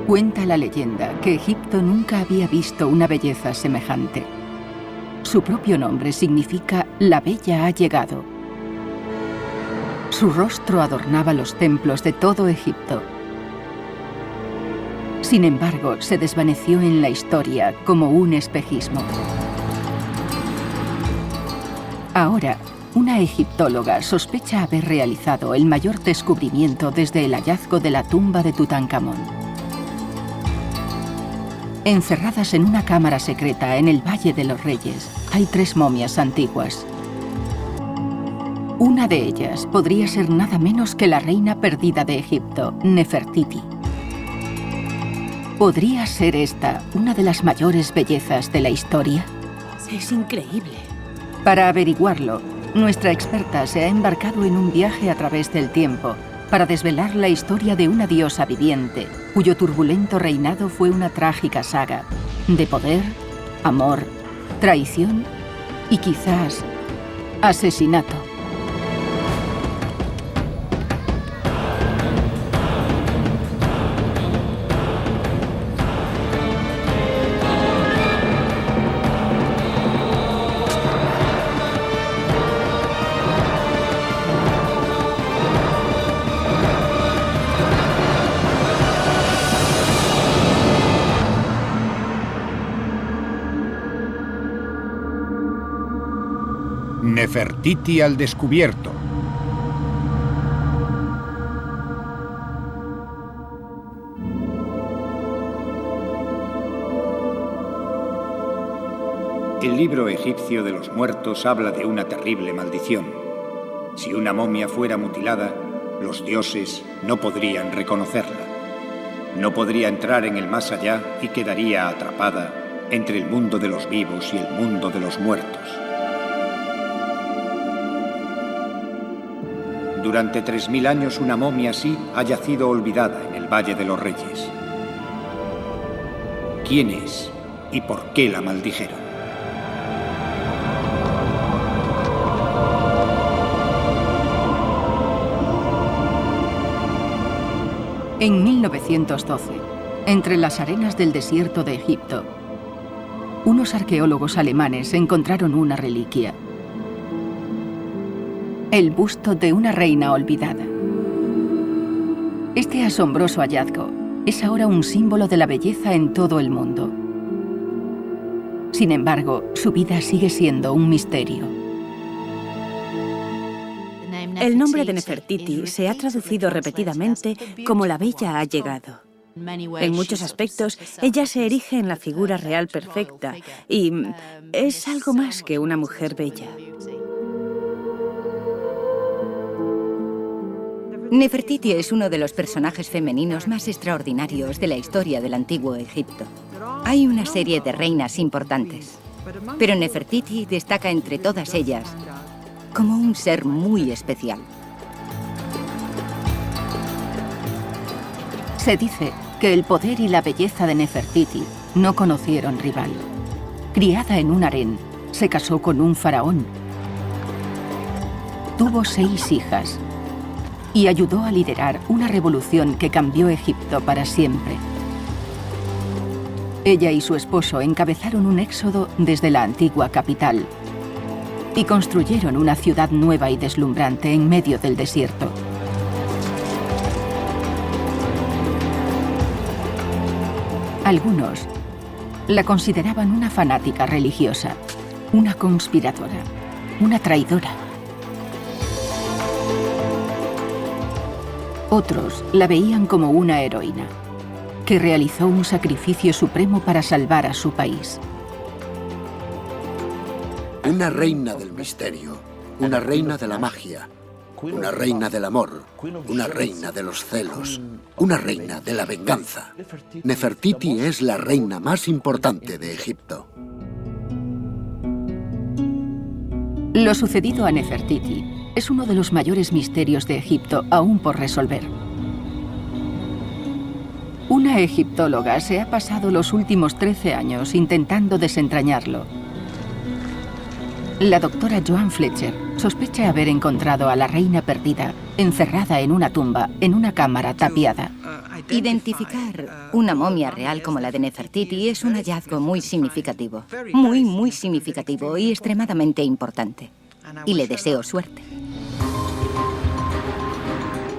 Cuenta la leyenda que Egipto nunca había visto una belleza semejante. Su propio nombre significa «La Bella ha llegado». Su rostro adornaba los templos de todo Egipto. Sin embargo, se desvaneció en la historia como un espejismo. Ahora, una egiptóloga sospecha haber realizado el mayor descubrimiento desde el hallazgo de la tumba de Tutankamón. Encerradas en una cámara secreta en el Valle de los Reyes, hay 3 momias antiguas. Una de ellas podría ser nada menos que la reina perdida de Egipto, Nefertiti. ¿Podría ser esta una de las mayores bellezas de la historia? Es increíble. Para averiguarlo, nuestra experta se ha embarcado en un viaje a través del tiempo para desvelar la historia de una diosa viviente, cuyo turbulento reinado fue una trágica saga de poder, amor, traición y quizás asesinato. Nefertiti al descubierto. El libro egipcio de los muertos habla de una terrible maldición. Si una momia fuera mutilada, los dioses no podrían reconocerla. No podría entrar en el más allá y quedaría atrapada entre el mundo de los vivos y el mundo de los muertos. Durante 3000 años una momia así ha yacido olvidada en el Valle de los Reyes. ¿Quién es y por qué la maldijeron? En 1912, entre las arenas del desierto de Egipto, unos arqueólogos alemanes encontraron una reliquia. El busto de una reina olvidada. Este asombroso hallazgo es ahora un símbolo de la belleza en todo el mundo. Sin embargo, su vida sigue siendo un misterio. El nombre de Nefertiti se ha traducido repetidamente como la Bella ha llegado. En muchos aspectos, ella se erige en la figura real perfecta y es algo más que una mujer bella. Nefertiti es uno de los personajes femeninos más extraordinarios de la historia del antiguo Egipto. Hay una serie de reinas importantes, pero Nefertiti destaca entre todas ellas como un ser muy especial. Se dice que el poder y la belleza de Nefertiti no conocieron rival. Criada en un harén, se casó con un faraón. Tuvo 6 hijas y ayudó a liderar una revolución que cambió Egipto para siempre. Ella y su esposo encabezaron un éxodo desde la antigua capital y construyeron una ciudad nueva y deslumbrante en medio del desierto. Algunos la consideraban una fanática religiosa, una conspiradora, una traidora. Otros la veían como una heroína, que realizó un sacrificio supremo para salvar a su país. Una reina del misterio, una reina de la magia, una reina del amor, una reina de los celos, una reina de la venganza. Nefertiti es la reina más importante de Egipto. Lo sucedido a Nefertiti es uno de los mayores misterios de Egipto aún por resolver. Una egiptóloga se ha pasado los últimos 13 años intentando desentrañarlo. La doctora Joan Fletcher sospecha haber encontrado a la reina perdida, encerrada en una tumba, en una cámara tapiada. Identificar una momia real como la de Nefertiti es un hallazgo muy significativo. Muy significativo y extremadamente importante. Y le deseo suerte.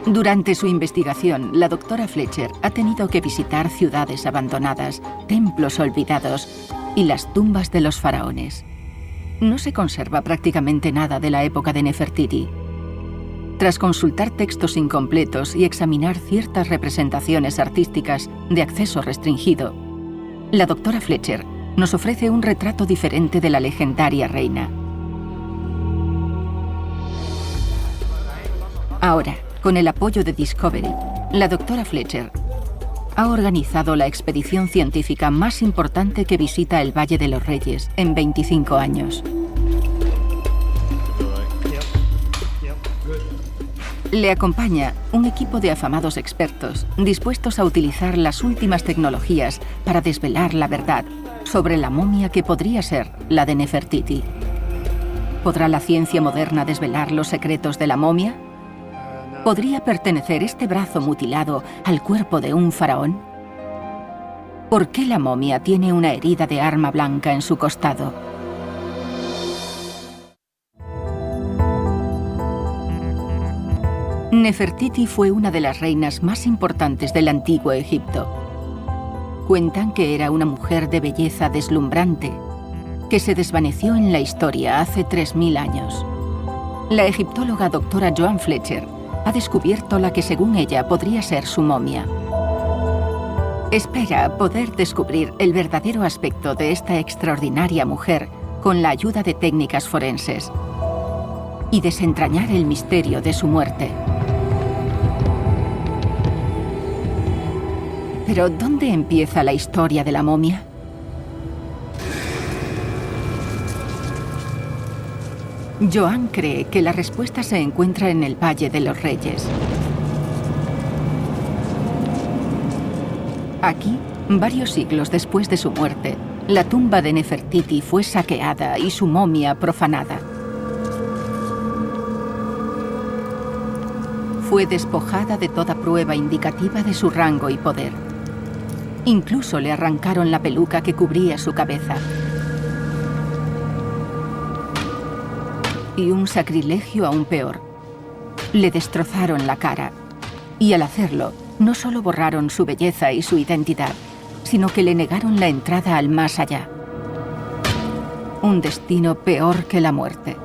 Durante su investigación, la doctora Fletcher ha tenido que visitar ciudades abandonadas, templos olvidados y las tumbas de los faraones. No se conserva prácticamente nada de la época de Nefertiti. Tras consultar textos incompletos y examinar ciertas representaciones artísticas de acceso restringido, la doctora Fletcher nos ofrece un retrato diferente de la legendaria reina. Ahora, con el apoyo de Discovery, la doctora Fletcher ha organizado la expedición científica más importante que visita el Valle de los Reyes en 25 años. Le acompaña un equipo de afamados expertos dispuestos a utilizar las últimas tecnologías para desvelar la verdad sobre la momia que podría ser la de Nefertiti. ¿Podrá la ciencia moderna desvelar los secretos de la momia? ¿Podría pertenecer este brazo mutilado al cuerpo de un faraón? ¿Por qué la momia tiene una herida de arma blanca en su costado? Nefertiti fue una de las reinas más importantes del antiguo Egipto. Cuentan que era una mujer de belleza deslumbrante, que se desvaneció en la historia hace 3000 años. La egiptóloga doctora Joan Fletcher ha descubierto la que según ella podría ser su momia. Espera poder descubrir el verdadero aspecto de esta extraordinaria mujer con la ayuda de técnicas forenses y desentrañar el misterio de su muerte. Pero, ¿dónde empieza la historia de la momia? Joan cree que la respuesta se encuentra en el Valle de los Reyes. Aquí, varios siglos después de su muerte, la tumba de Nefertiti fue saqueada y su momia profanada. Fue despojada de toda prueba indicativa de su rango y poder. Incluso le arrancaron la peluca que cubría su cabeza. Y un sacrilegio aún peor. Le destrozaron la cara. Y al hacerlo, no solo borraron su belleza y su identidad, sino que le negaron la entrada al más allá. Un destino peor que la muerte.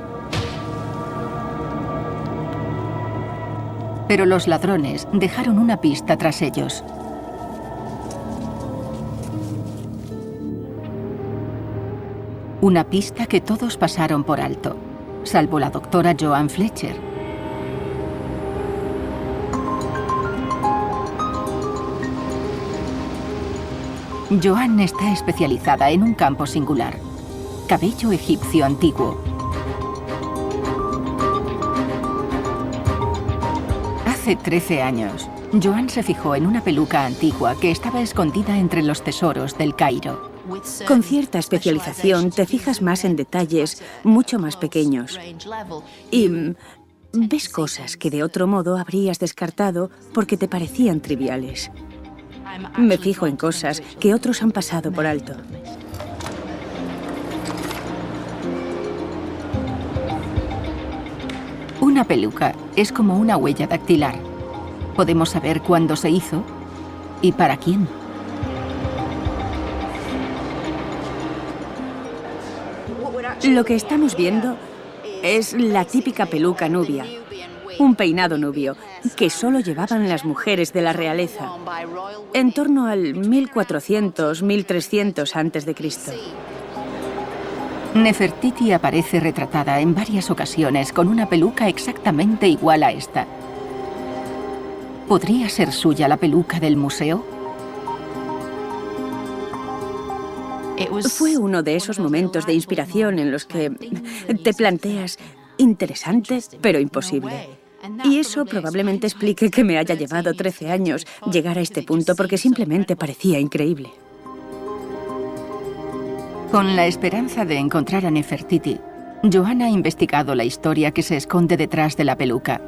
Pero los ladrones dejaron una pista tras ellos. Una pista que todos pasaron por alto, salvo la doctora Joan Fletcher. Joan está especializada en un campo singular: cabello egipcio antiguo. Hace 13 años, Joan se fijó en una peluca antigua que estaba escondida entre los tesoros del Cairo. Con cierta especialización te fijas más en detalles mucho más pequeños y ves cosas que de otro modo habrías descartado porque te parecían triviales. Me fijo en cosas que otros han pasado por alto. Una peluca es como una huella dactilar. Podemos saber cuándo se hizo y para quién. Lo que estamos viendo es la típica peluca nubia, un peinado nubio que solo llevaban las mujeres de la realeza, en torno al 1400-1300 a.C. Nefertiti aparece retratada en varias ocasiones con una peluca exactamente igual a esta. ¿Podría ser suya la peluca del museo? Fue uno de esos momentos de inspiración en los que te planteas interesante, pero imposible. Y eso probablemente explique que me haya llevado 13 años llegar a este punto, porque simplemente parecía increíble. Con la esperanza de encontrar a Nefertiti, Joan ha investigado la historia que se esconde detrás de la peluca.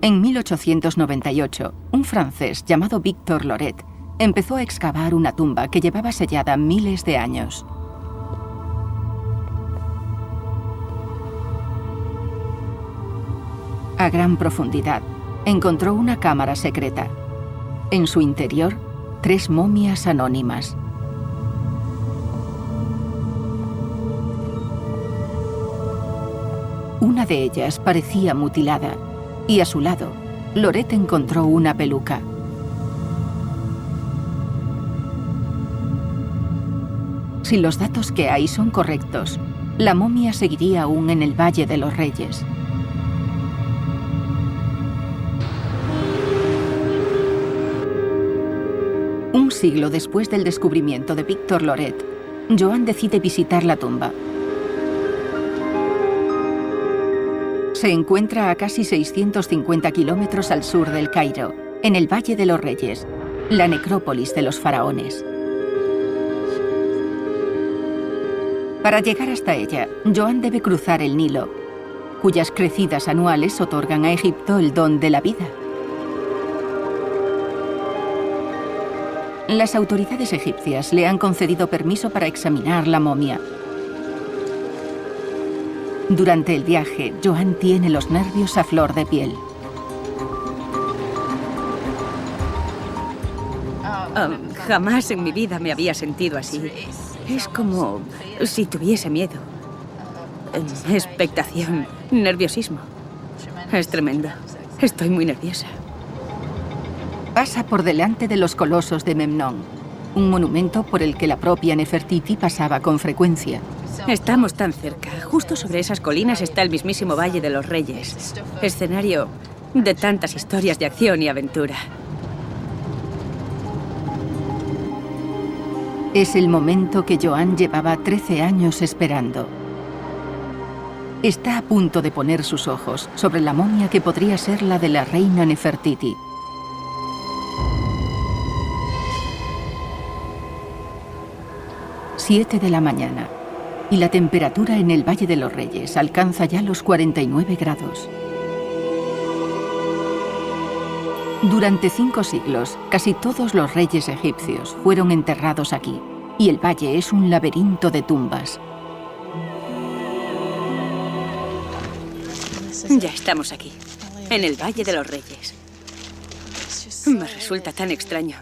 En 1898, un francés llamado Victor Loret empezó a excavar una tumba que llevaba sellada miles de años. A gran profundidad, encontró una cámara secreta. En su interior, 3 momias anónimas. Una de ellas parecía mutilada, y a su lado, Loret encontró una peluca. Si los datos que hay son correctos, la momia seguiría aún en el Valle de los Reyes. Un siglo después del descubrimiento de Victor Loret, Joan decide visitar la tumba. Se encuentra a casi 650 kilómetros al sur del Cairo, en el Valle de los Reyes, la necrópolis de los faraones. Para llegar hasta ella, Joan debe cruzar el Nilo, cuyas crecidas anuales otorgan a Egipto el don de la vida. Las autoridades egipcias le han concedido permiso para examinar la momia. Durante el viaje, Joan tiene los nervios a flor de piel. Jamás en mi vida me había sentido así. Es como si tuviese miedo. Expectación, nerviosismo. Es tremendo. Estoy muy nerviosa. Pasa por delante de los colosos de Memnón, un monumento por el que la propia Nefertiti pasaba con frecuencia. Estamos tan cerca. Justo sobre esas colinas está el mismísimo Valle de los Reyes, escenario de tantas historias de acción y aventura. Es el momento que Joan llevaba 13 años esperando. Está a punto de poner sus ojos sobre la momia que podría ser la de la reina Nefertiti. Siete de la mañana, y la temperatura en el Valle de los Reyes alcanza ya los 49 grados. Durante 5 siglos, casi todos los reyes egipcios fueron enterrados aquí, y el valle es un laberinto de tumbas. Ya estamos aquí, en el Valle de los Reyes. Me resulta tan extraño.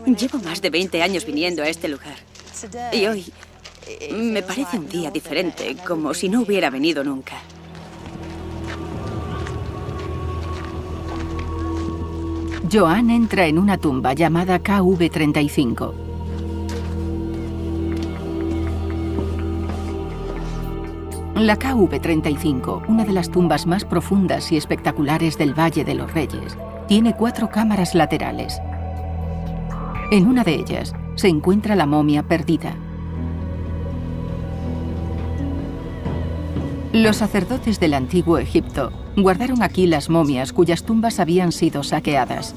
Llevo más de 20 años viniendo a este lugar. Y hoy me parece un día diferente, como si no hubiera venido nunca. Joan entra en una tumba llamada KV35. La KV35, una de las tumbas más profundas y espectaculares del Valle de los Reyes, tiene 4 cámaras laterales. En una de ellas se encuentra la momia perdida. Los sacerdotes del antiguo Egipto guardaron aquí las momias cuyas tumbas habían sido saqueadas.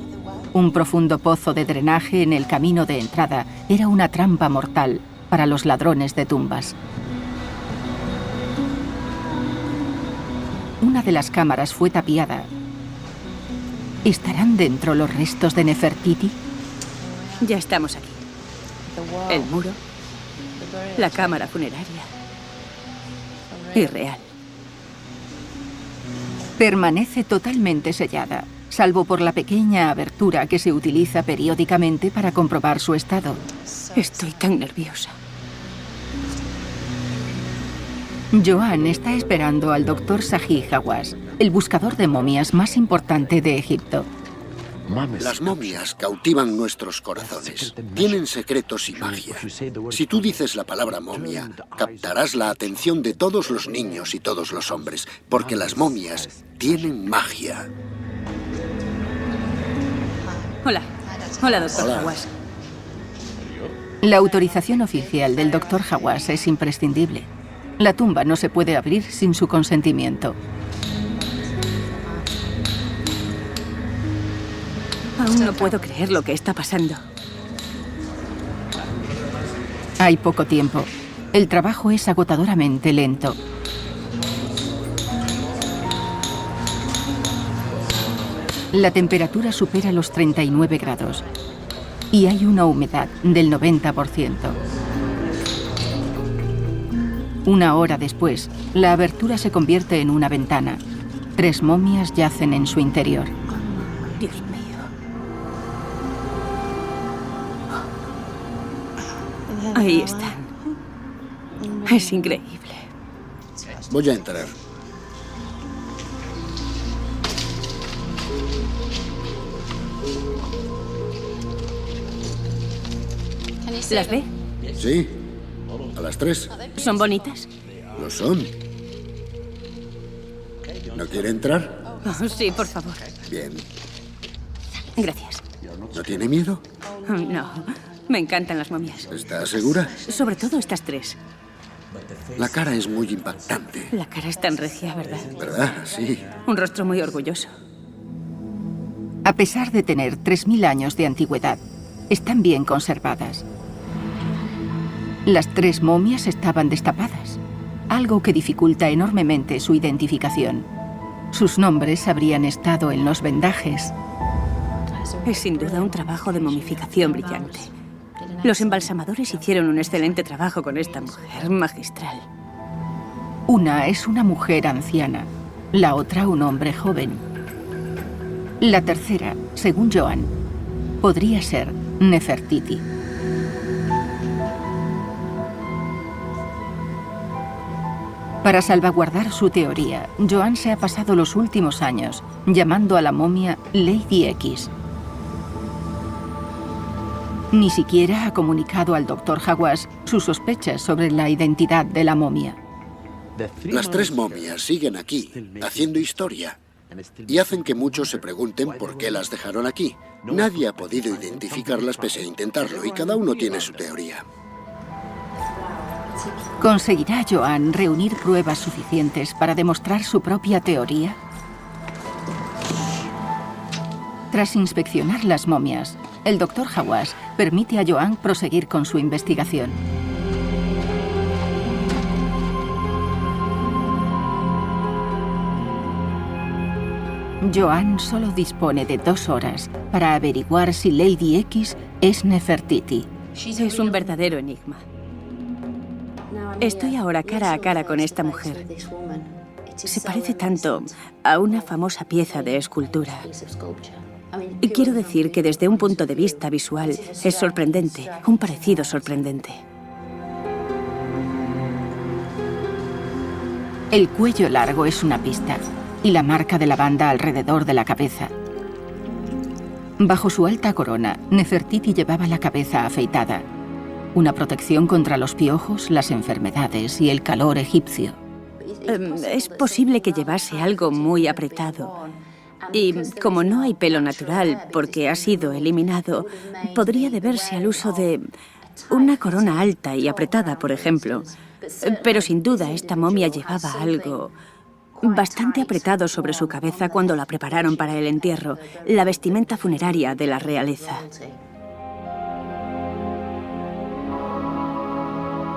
Un profundo pozo de drenaje en el camino de entrada era una trampa mortal para los ladrones de tumbas. Una de las cámaras fue tapiada. ¿Estarán dentro los restos de Nefertiti? Ya estamos aquí. El muro, la cámara funeraria. Irreal. Permanece totalmente sellada, salvo por la pequeña abertura que se utiliza periódicamente para comprobar su estado. Estoy tan nerviosa. Joan está esperando al Dr. Zahi Hawass, el buscador de momias más importante de Egipto. Las momias cautivan nuestros corazones. Tienen secretos y magia. Si tú dices la palabra momia, captarás la atención de todos los niños y todos los hombres, porque las momias tienen magia. Hola. Hola, Dr. Hola. Hawass. La autorización oficial del Dr. Hawass es imprescindible. La tumba no se puede abrir sin su consentimiento. Aún no puedo creer lo que está pasando. Hay poco tiempo. El trabajo es agotadoramente lento. La temperatura supera los 39 grados y hay una humedad del 90%. Una hora después, la abertura se convierte en una ventana. 3 momias yacen en su interior. Dios mío. Ahí están. Es increíble. Voy a entrar. ¿Las ve? Sí, a las 3. ¿Son bonitas? Lo son. ¿No quiere entrar? Oh, sí, por favor. Bien. Gracias. ¿No tiene miedo? No, me encantan las momias. ¿Está segura? Sobre todo estas 3. La cara es muy impactante. La cara es tan regia, ¿verdad? ¿Verdad? Sí. Un rostro muy orgulloso. A pesar de tener 3000 años de antigüedad, están bien conservadas. Las 3 momias estaban destapadas, algo que dificulta enormemente su identificación. Sus nombres habrían estado en los vendajes. Es sin duda un trabajo de momificación brillante. Los embalsamadores hicieron un excelente trabajo con esta mujer, magistral. Una es una mujer anciana, la otra un hombre joven. La tercera, según Joan, podría ser Nefertiti. Para salvaguardar su teoría, Joan se ha pasado los últimos años llamando a la momia Lady X. Ni siquiera ha comunicado al Dr. Hawass sus sospechas sobre la identidad de la momia. Las 3 momias siguen aquí, haciendo historia. Y hacen que muchos se pregunten por qué las dejaron aquí. Nadie ha podido identificarlas pese a intentarlo, y cada uno tiene su teoría. ¿Conseguirá Joan reunir pruebas suficientes para demostrar su propia teoría? Tras inspeccionar las momias, el Dr. Hawass permite a Joan proseguir con su investigación. Joan solo dispone de 2 horas para averiguar si Lady X es Nefertiti. Es un verdadero enigma. Estoy ahora cara a cara con esta mujer. Se parece tanto a una famosa pieza de escultura. Y quiero decir que desde un punto de vista visual es sorprendente, un parecido sorprendente. El cuello largo es una pista y la marca de la banda alrededor de la cabeza. Bajo su alta corona, Nefertiti llevaba la cabeza afeitada, una protección contra los piojos, las enfermedades y el calor egipcio. Es posible que llevase algo muy apretado. Y como no hay pelo natural porque ha sido eliminado, podría deberse al uso de una corona alta y apretada, por ejemplo. Pero sin duda esta momia llevaba algo bastante apretado sobre su cabeza cuando la prepararon para el entierro, la vestimenta funeraria de la realeza.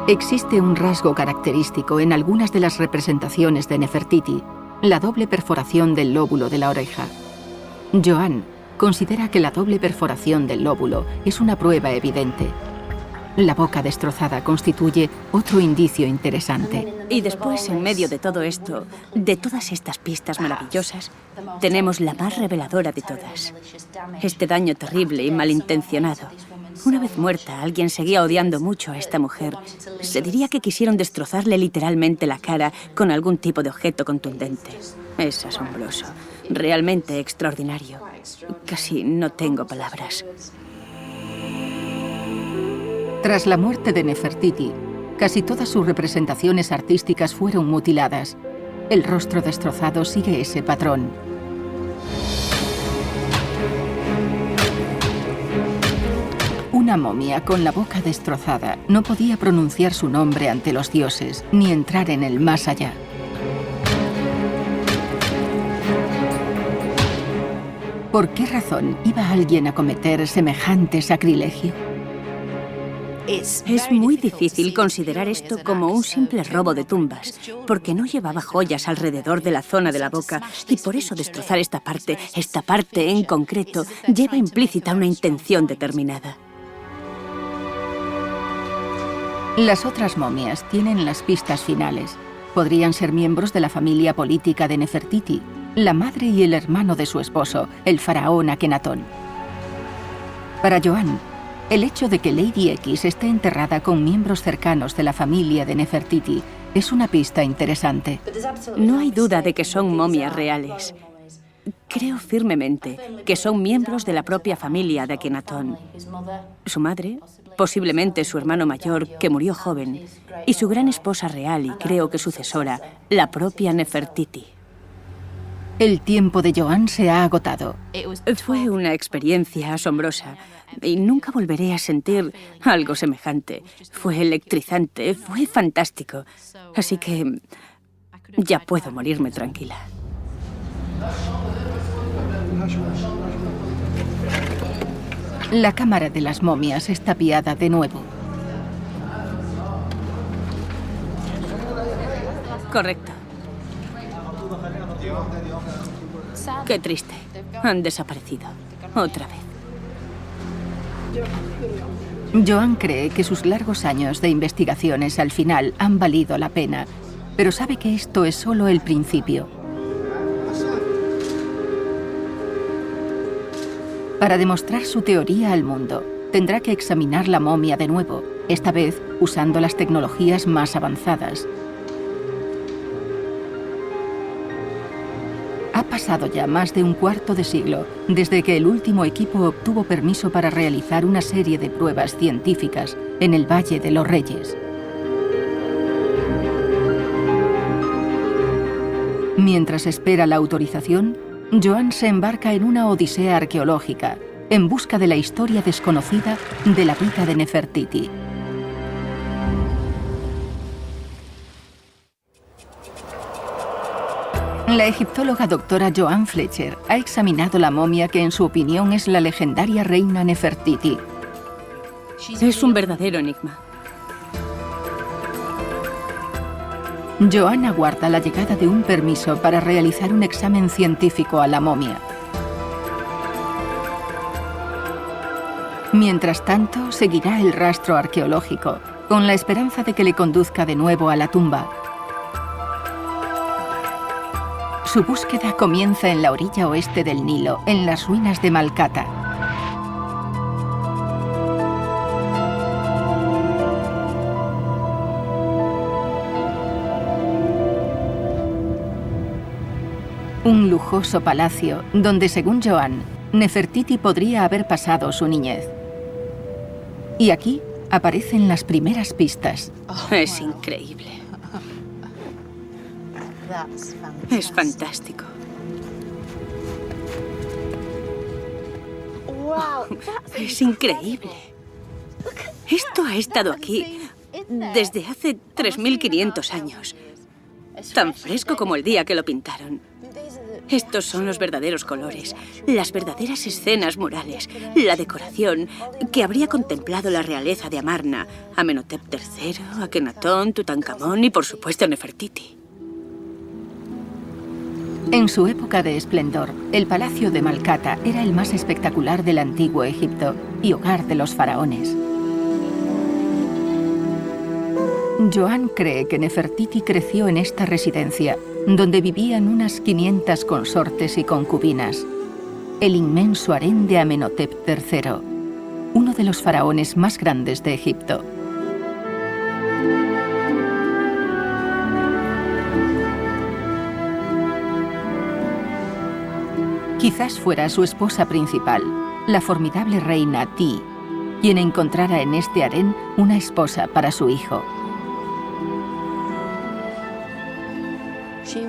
Existe un rasgo característico en algunas de las representaciones de Nefertiti, la doble perforación del lóbulo de la oreja. Joan considera que la doble perforación del lóbulo es una prueba evidente. La boca destrozada constituye otro indicio interesante. Y después, en medio de todo esto, de todas estas pistas maravillosas, tenemos la más reveladora de todas. Este daño terrible y malintencionado. Una vez muerta, alguien seguía odiando mucho a esta mujer. Se diría que quisieron destrozarle literalmente la cara con algún tipo de objeto contundente. Es asombroso, realmente extraordinario. Casi no tengo palabras. Tras la muerte de Nefertiti, casi todas sus representaciones artísticas fueron mutiladas. El rostro destrozado sigue ese patrón. Una momia con la boca destrozada no podía pronunciar su nombre ante los dioses, ni entrar en el más allá. ¿Por qué razón iba alguien a cometer semejante sacrilegio? Es muy difícil considerar esto como un simple robo de tumbas, porque no llevaba joyas alrededor de la zona de la boca, y por eso destrozar esta parte en concreto, lleva implícita una intención determinada. Las otras momias tienen las pistas finales. Podrían ser miembros de la familia política de Nefertiti, la madre y el hermano de su esposo, el faraón Akenatón. Para Joan, el hecho de que Lady X esté enterrada con miembros cercanos de la familia de Nefertiti es una pista interesante. No hay duda de que son momias reales. Creo firmemente que son miembros de la propia familia de Akenatón. Su madre, posiblemente su hermano mayor, que murió joven, y su gran esposa real y creo que sucesora, la propia Nefertiti. El tiempo de Joan se ha agotado. Fue una experiencia asombrosa y nunca volveré a sentir algo semejante. Fue electrizante, fue fantástico. Así que ya puedo morirme tranquila. La cámara de las momias es tapiada de nuevo. Correcto. Qué triste. Han desaparecido. Otra vez. Joan cree que sus largos años de investigaciones al final han valido la pena, pero sabe que esto es solo el principio. Para demostrar su teoría al mundo, tendrá que examinar la momia de nuevo, esta vez usando las tecnologías más avanzadas. Ha pasado ya más de un cuarto de siglo desde que el último equipo obtuvo permiso para realizar una serie de pruebas científicas en el Valle de los Reyes. Mientras espera la autorización, Joan se embarca en una odisea arqueológica en busca de la historia desconocida de la vida de Nefertiti. La egiptóloga doctora Joan Fletcher ha examinado la momia que en su opinión es la legendaria reina Nefertiti. Es un verdadero enigma. Joan aguarda la llegada de un permiso para realizar un examen científico a la momia. Mientras tanto, seguirá el rastro arqueológico, con la esperanza de que le conduzca de nuevo a la tumba. Su búsqueda comienza en la orilla oeste del Nilo, en las ruinas de Malkata. Un lujoso palacio donde, según Joan, Nefertiti podría haber pasado su niñez. Y aquí aparecen las primeras pistas. Es increíble. Es fantástico. Es increíble. Esto ha estado aquí desde hace 3.500 años. Tan fresco como el día que lo pintaron. Estos son los verdaderos colores, las verdaderas escenas murales, la decoración que habría contemplado la realeza de Amarna, Amenhotep III, Akenatón, Tutankamón y, por supuesto, Nefertiti. En su época de esplendor, el palacio de Malkata era el más espectacular del antiguo Egipto y hogar de los faraones. Joan cree que Nefertiti creció en esta residencia, donde vivían unas 500 consortes y concubinas. El inmenso harén de Amenhotep III, uno de los faraones más grandes de Egipto. Quizás fuera su esposa principal, la formidable reina Ti, quien encontrara en este harén una esposa para su hijo.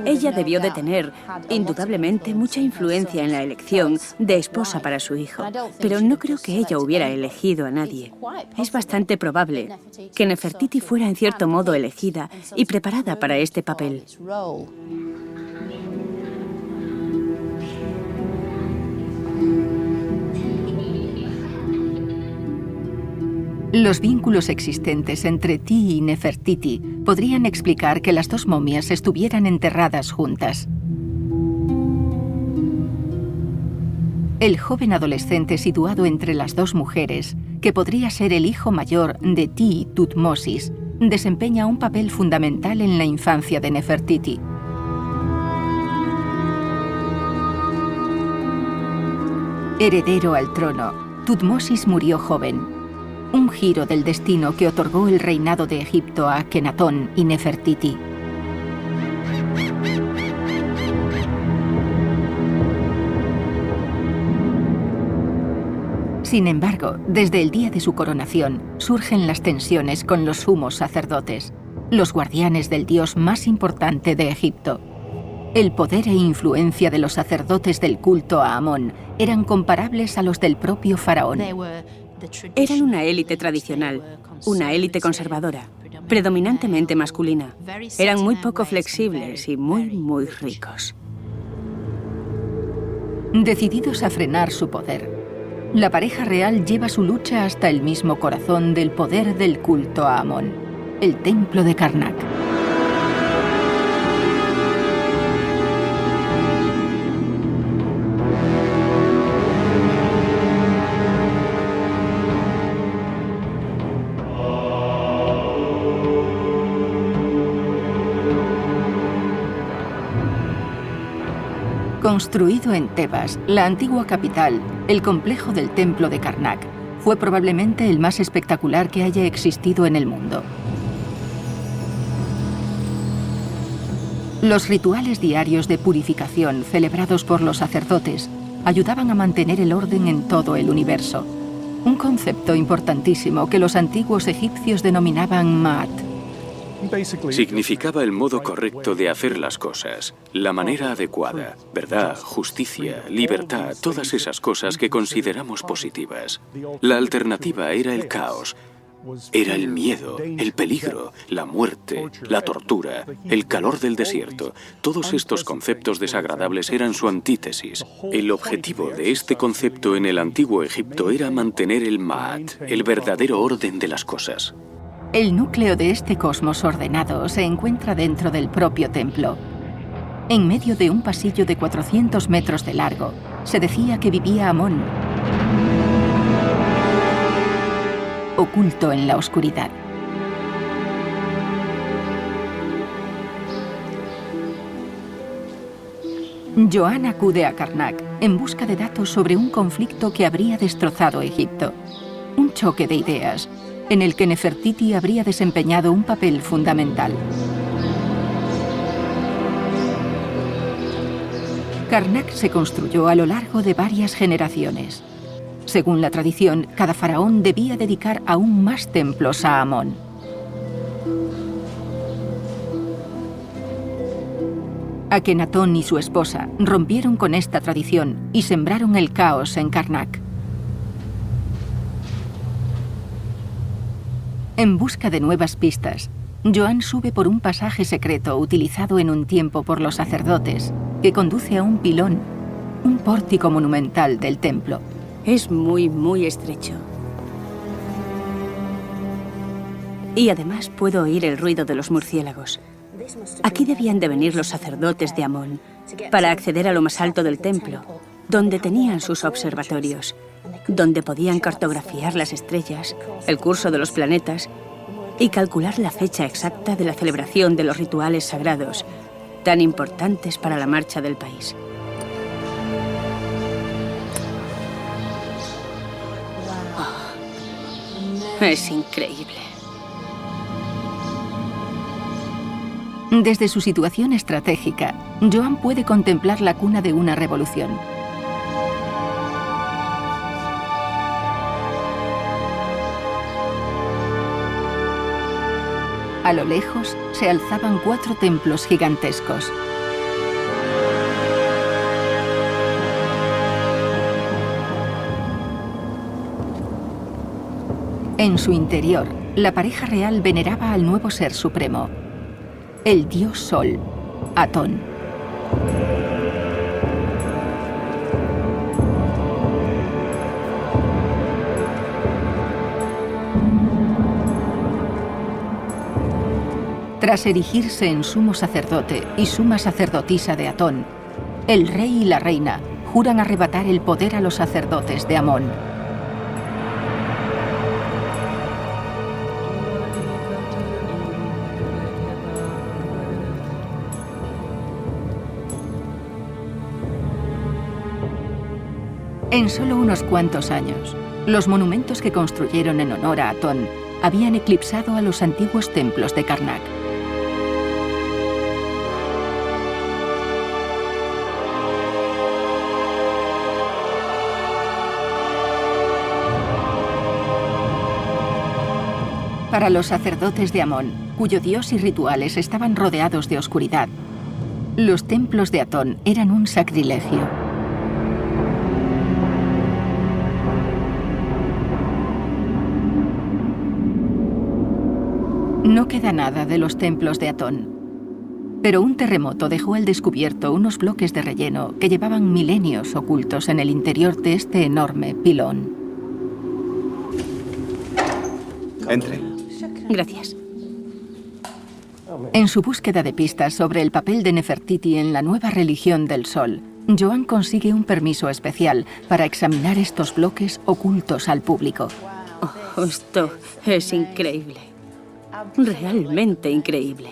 Ella debió de tener, indudablemente, mucha influencia en la elección de esposa para su hijo, pero no creo que ella hubiera elegido a nadie. Es bastante probable que Nefertiti fuera en cierto modo elegida y preparada para este papel. Los vínculos existentes entre Ti y Nefertiti podrían explicar que las dos momias estuvieran enterradas juntas. El joven adolescente situado entre las dos mujeres, que podría ser el hijo mayor de Ti, Tutmosis, desempeña un papel fundamental en la infancia de Nefertiti. Heredero al trono, Tutmosis murió joven. Un giro del destino que otorgó el reinado de Egipto a Akenatón y Nefertiti. Sin embargo, desde el día de su coronación, surgen las tensiones con los sumos sacerdotes, los guardianes del dios más importante de Egipto. El poder e influencia de los sacerdotes del culto a Amón eran comparables a los del propio faraón. Eran una élite tradicional, una élite conservadora, predominantemente masculina. Eran muy poco flexibles y muy ricos. Decididos a frenar su poder, la pareja real lleva su lucha hasta el mismo corazón del poder del culto a Amón, el templo de Karnak. Construido en Tebas, la antigua capital, el complejo del templo de Karnak fue probablemente el más espectacular que haya existido en el mundo. Los rituales diarios de purificación celebrados por los sacerdotes ayudaban a mantener el orden en todo el universo, un concepto importantísimo que los antiguos egipcios denominaban Ma'at. Significaba el modo correcto de hacer las cosas, la manera adecuada, verdad, justicia, libertad, todas esas cosas que consideramos positivas. La alternativa era el caos, era el miedo, el peligro, la muerte, la tortura, el calor del desierto. Todos estos conceptos desagradables eran su antítesis. El objetivo de este concepto en el antiguo Egipto era mantener el Ma'at, el verdadero orden de las cosas. El núcleo de este cosmos ordenado se encuentra dentro del propio templo. En medio de un pasillo de 400 metros de largo, se decía que vivía Amón, oculto en la oscuridad. Joan acude a Karnak en busca de datos sobre un conflicto que habría destrozado Egipto. Un choque de ideas, en el que Nefertiti habría desempeñado un papel fundamental. Karnak se construyó a lo largo de varias generaciones. Según la tradición, cada faraón debía dedicar aún más templos a Amón. Akenatón y su esposa rompieron con esta tradición y sembraron el caos en Karnak. En busca de nuevas pistas, Joan sube por un pasaje secreto utilizado en un tiempo por los sacerdotes, que conduce a un pilón, un pórtico monumental del templo. Es muy estrecho. Y además puedo oír el ruido de los murciélagos. Aquí debían de venir los sacerdotes de Amón para acceder a lo más alto del templo, donde tenían sus observatorios, donde podían cartografiar las estrellas, el curso de los planetas y calcular la fecha exacta de la celebración de los rituales sagrados, tan importantes para la marcha del país. Oh, es increíble. Desde su situación estratégica, Joan puede contemplar la cuna de una revolución. A lo lejos se alzaban 4 templos gigantescos. En su interior, la pareja real veneraba al nuevo ser supremo, el dios Sol, Atón. Tras erigirse en sumo sacerdote y suma sacerdotisa de Atón, el rey y la reina juran arrebatar el poder a los sacerdotes de Amón. En solo unos cuantos años, los monumentos que construyeron en honor a Atón habían eclipsado a los antiguos templos de Karnak. Para los sacerdotes de Amón, cuyo dios y rituales estaban rodeados de oscuridad, los templos de Atón eran un sacrilegio. No queda nada de los templos de Atón, pero un terremoto dejó al descubierto unos bloques de relleno que llevaban milenios ocultos en el interior de este enorme pilón. Entre. Gracias. En su búsqueda de pistas sobre el papel de Nefertiti en la nueva religión del Sol, Joan consigue un permiso especial para examinar estos bloques ocultos al público. Oh, esto es increíble. Realmente increíble.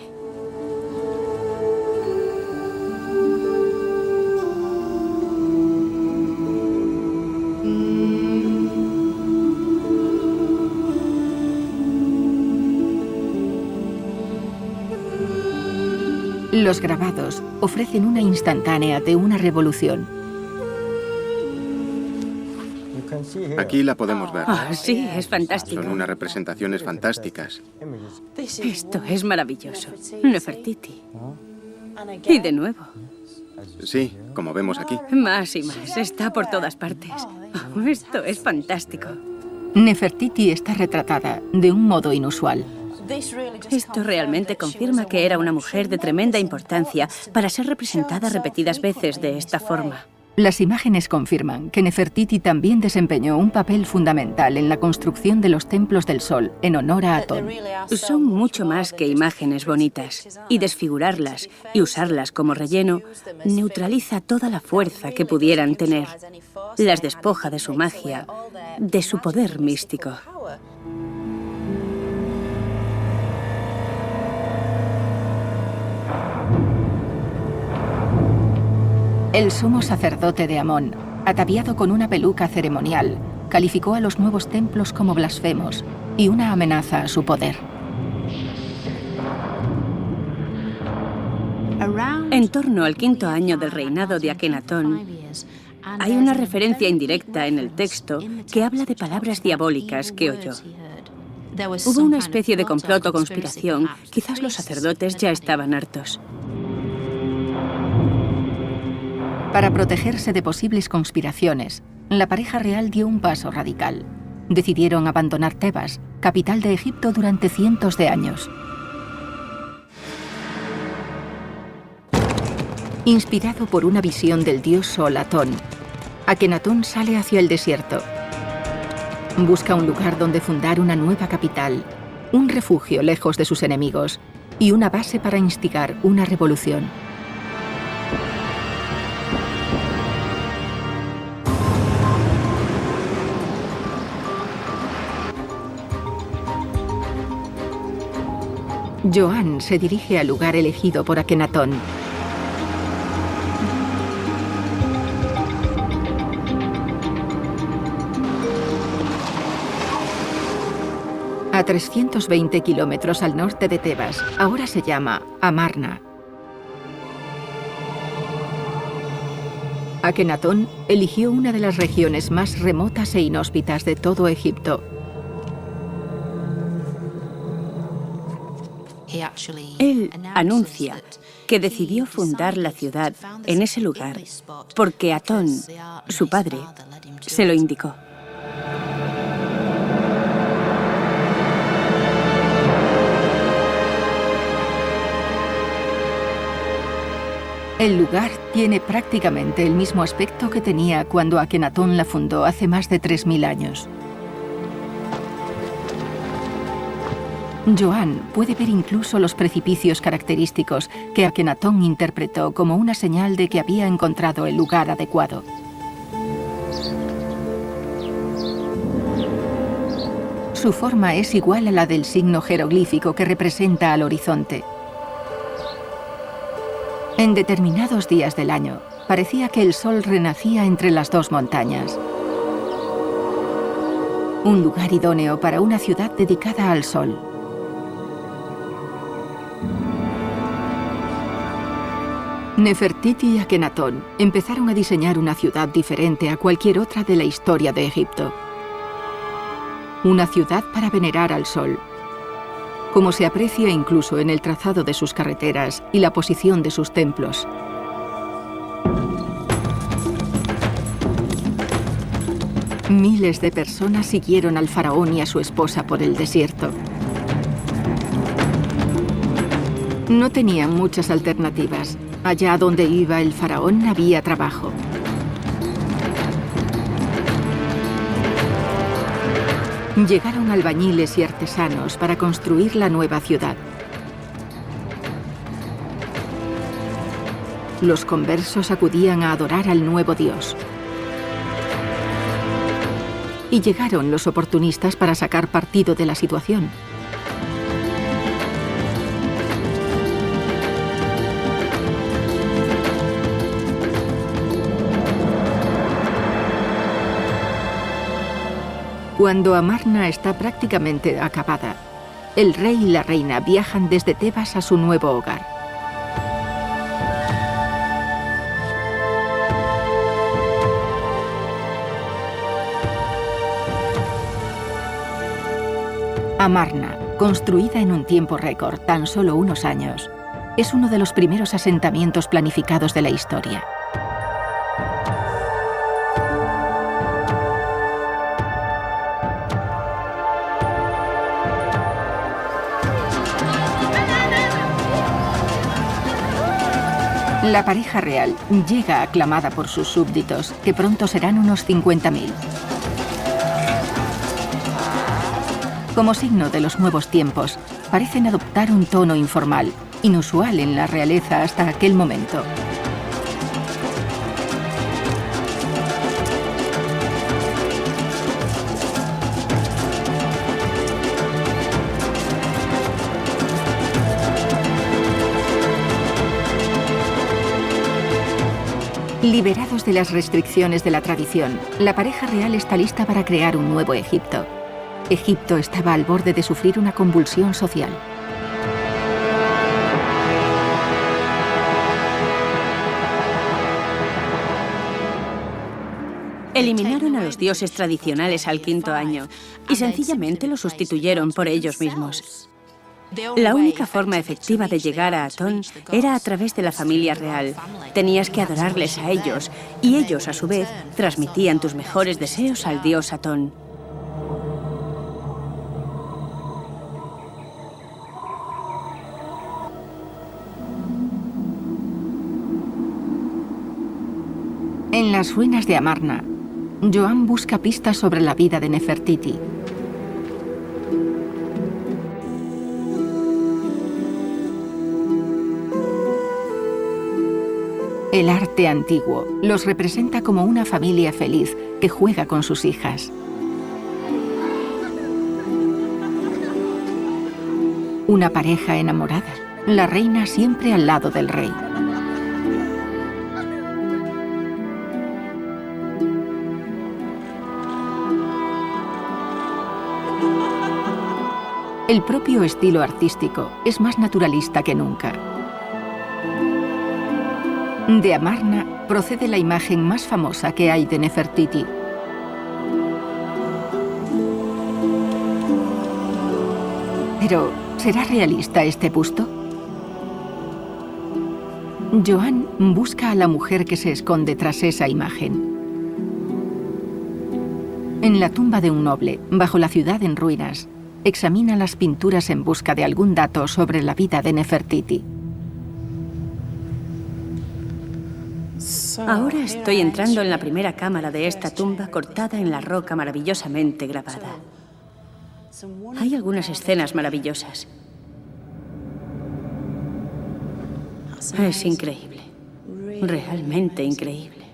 Los grabados ofrecen una instantánea de una revolución. Aquí la podemos ver. Ah, sí, es fantástico. Son unas representaciones fantásticas. Esto es maravilloso. Nefertiti. Y de nuevo. Sí, como vemos aquí. Más y más. Está por todas partes. Oh, esto es fantástico. Nefertiti está retratada de un modo inusual. Esto realmente confirma que era una mujer de tremenda importancia para ser representada repetidas veces de esta forma. Las imágenes confirman que Nefertiti también desempeñó un papel fundamental en la construcción de los templos del Sol en honor a Atón. Son mucho más que imágenes bonitas, y desfigurarlas y usarlas como relleno neutraliza toda la fuerza que pudieran tener. Las despoja de su magia, de su poder místico. El sumo sacerdote de Amón, ataviado con una peluca ceremonial, calificó a los nuevos templos como blasfemos y una amenaza a su poder. En torno al 5.º año del reinado de Akenatón, hay una referencia indirecta en el texto que habla de palabras diabólicas que oyó. Hubo una especie de complot o conspiración. Quizás los sacerdotes ya estaban hartos. Para protegerse de posibles conspiraciones, la pareja real dio un paso radical. Decidieron abandonar Tebas, capital de Egipto, durante cientos de años. Inspirado por una visión del dios Sol Atón, Akenatón sale hacia el desierto. Busca un lugar donde fundar una nueva capital, un refugio lejos de sus enemigos y una base para instigar una revolución. Joan se dirige al lugar elegido por Akenatón. A 320 kilómetros al norte de Tebas, ahora se llama Amarna. Akenatón eligió una de las regiones más remotas e inhóspitas de todo Egipto. Él anuncia que decidió fundar la ciudad en ese lugar porque Atón, su padre, se lo indicó. El lugar tiene prácticamente el mismo aspecto que tenía cuando Akenatón la fundó hace más de 3000 años. Joan puede ver incluso los precipicios característicos que Akenatón interpretó como una señal de que había encontrado el lugar adecuado. Su forma es igual a la del signo jeroglífico que representa al horizonte. En determinados días del año, parecía que el sol renacía entre las dos montañas. Un lugar idóneo para una ciudad dedicada al sol. Nefertiti y Akenatón empezaron a diseñar una ciudad diferente a cualquier otra de la historia de Egipto. Una ciudad para venerar al sol, como se aprecia incluso en el trazado de sus carreteras y la posición de sus templos. Miles de personas siguieron al faraón y a su esposa por el desierto. No tenían muchas alternativas. Allá donde iba el faraón había trabajo. Llegaron albañiles y artesanos para construir la nueva ciudad. Los conversos acudían a adorar al nuevo dios. Y llegaron los oportunistas para sacar partido de la situación. Cuando Amarna está prácticamente acabada, el rey y la reina viajan desde Tebas a su nuevo hogar. Amarna, construida en un tiempo récord, tan solo unos años, es uno de los primeros asentamientos planificados de la historia. La pareja real llega aclamada por sus súbditos, que pronto serán unos 50.000. Como signo de los nuevos tiempos, parecen adoptar un tono informal, inusual en la realeza hasta aquel momento. Liberados de las restricciones de la tradición, la pareja real está lista para crear un nuevo Egipto. Egipto estaba al borde de sufrir una convulsión social. Eliminaron a los dioses tradicionales al 5.º año y sencillamente los sustituyeron por ellos mismos. La única forma efectiva de llegar a Atón era a través de la familia real. Tenías que adorarles a ellos y ellos, a su vez, transmitían tus mejores deseos al dios Atón. En las ruinas de Amarna, Joan busca pistas sobre la vida de Nefertiti. El arte antiguo los representa como una familia feliz que juega con sus hijas. Una pareja enamorada, la reina siempre al lado del rey. El propio estilo artístico es más naturalista que nunca. De Amarna procede la imagen más famosa que hay de Nefertiti. Pero, ¿será realista este busto? Joan busca a la mujer que se esconde tras esa imagen. En la tumba de un noble, bajo la ciudad en ruinas, examina las pinturas en busca de algún dato sobre la vida de Nefertiti. Ahora estoy entrando en la primera cámara de esta tumba cortada en la roca maravillosamente grabada. Hay algunas escenas maravillosas. Es increíble, realmente increíble.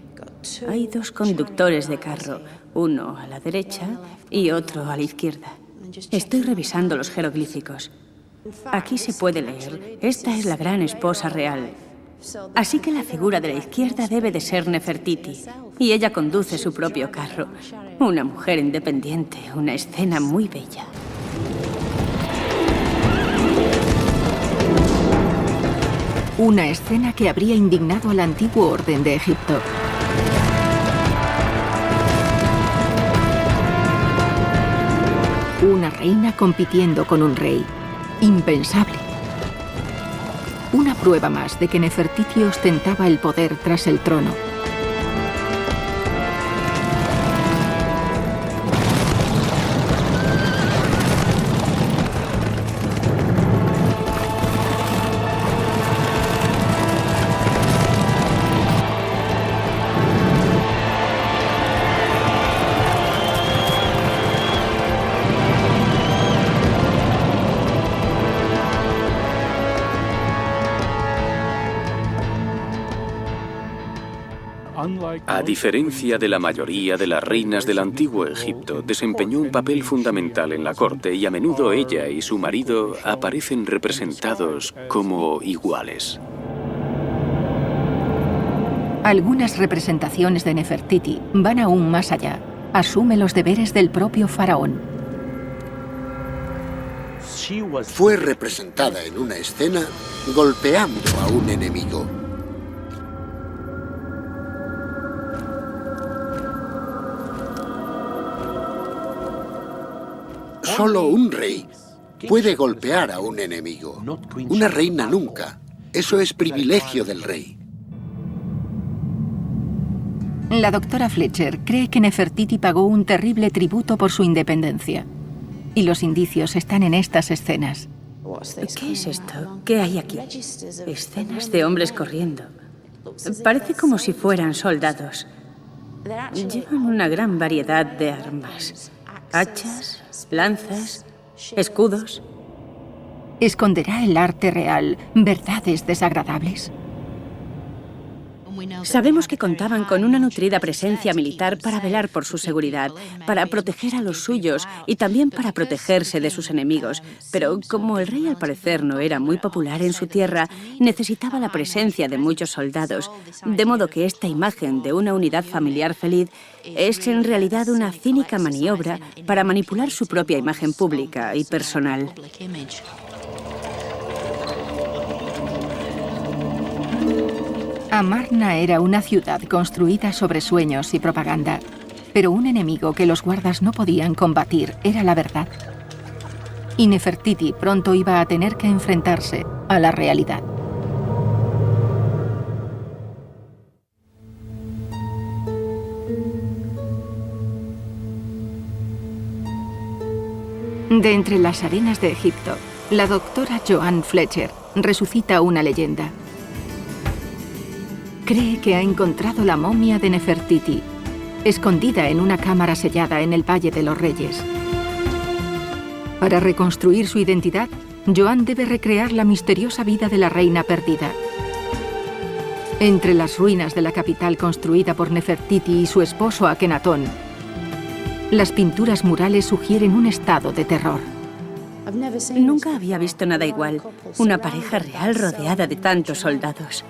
Hay 2 conductores de carro, uno a la derecha y otro a la izquierda. Estoy revisando los jeroglíficos. Aquí se puede leer: esta es la gran esposa real. Así que la figura de la izquierda debe de ser Nefertiti, y ella conduce su propio carro. Una mujer independiente, una escena muy bella. Una escena que habría indignado al antiguo orden de Egipto. Una reina compitiendo con un rey. Impensable. Una prueba más de que Nefertiti ostentaba el poder tras el trono. A diferencia de la mayoría de las reinas del antiguo Egipto, desempeñó un papel fundamental en la corte y a menudo ella y su marido aparecen representados como iguales. Algunas representaciones de Nefertiti van aún más allá. Asume los deberes del propio faraón. Fue representada en una escena golpeando a un enemigo. Solo un rey puede golpear a un enemigo. Una reina nunca. Eso es privilegio del rey. La doctora Fletcher cree que Nefertiti pagó un terrible tributo por su independencia. Y los indicios están en estas escenas. ¿Qué es esto? ¿Qué hay aquí? Escenas de hombres corriendo. Parece como si fueran soldados. Llevan una gran variedad de armas. Hachas, lanzas, escudos. ¿Esconderá el arte real verdades desagradables? Sabemos que contaban con una nutrida presencia militar para velar por su seguridad, para proteger a los suyos y también para protegerse de sus enemigos. Pero como el rey al parecer no era muy popular en su tierra, necesitaba la presencia de muchos soldados, de modo que esta imagen de una unidad familiar feliz es en realidad una cínica maniobra para manipular su propia imagen pública y personal. Amarna era una ciudad construida sobre sueños y propaganda, pero un enemigo que los guardas no podían combatir era la verdad. Y Nefertiti pronto iba a tener que enfrentarse a la realidad. De entre las arenas de Egipto, la doctora Joan Fletcher resucita una leyenda. Cree que ha encontrado la momia de Nefertiti, escondida en una cámara sellada en el Valle de los Reyes. Para reconstruir su identidad, Joan debe recrear la misteriosa vida de la reina perdida. Entre las ruinas de la capital construida por Nefertiti y su esposo Akenatón, las pinturas murales sugieren un estado de terror. Nunca había visto nada igual. Una pareja real rodeada de tantos soldados.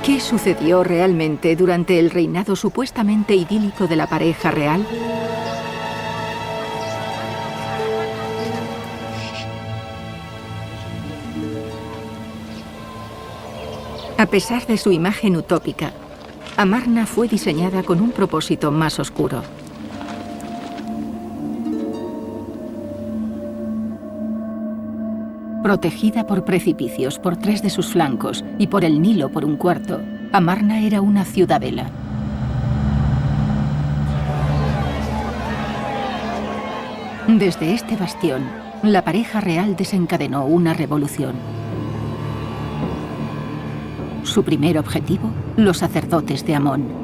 ¿Qué sucedió realmente durante el reinado supuestamente idílico de la pareja real? A pesar de su imagen utópica, Amarna fue diseñada con un propósito más oscuro. Protegida por precipicios por 3 de sus flancos y por el Nilo por un cuarto, Amarna era una ciudadela. Desde este bastión, la pareja real desencadenó una revolución. Su primer objetivo, los sacerdotes de Amón.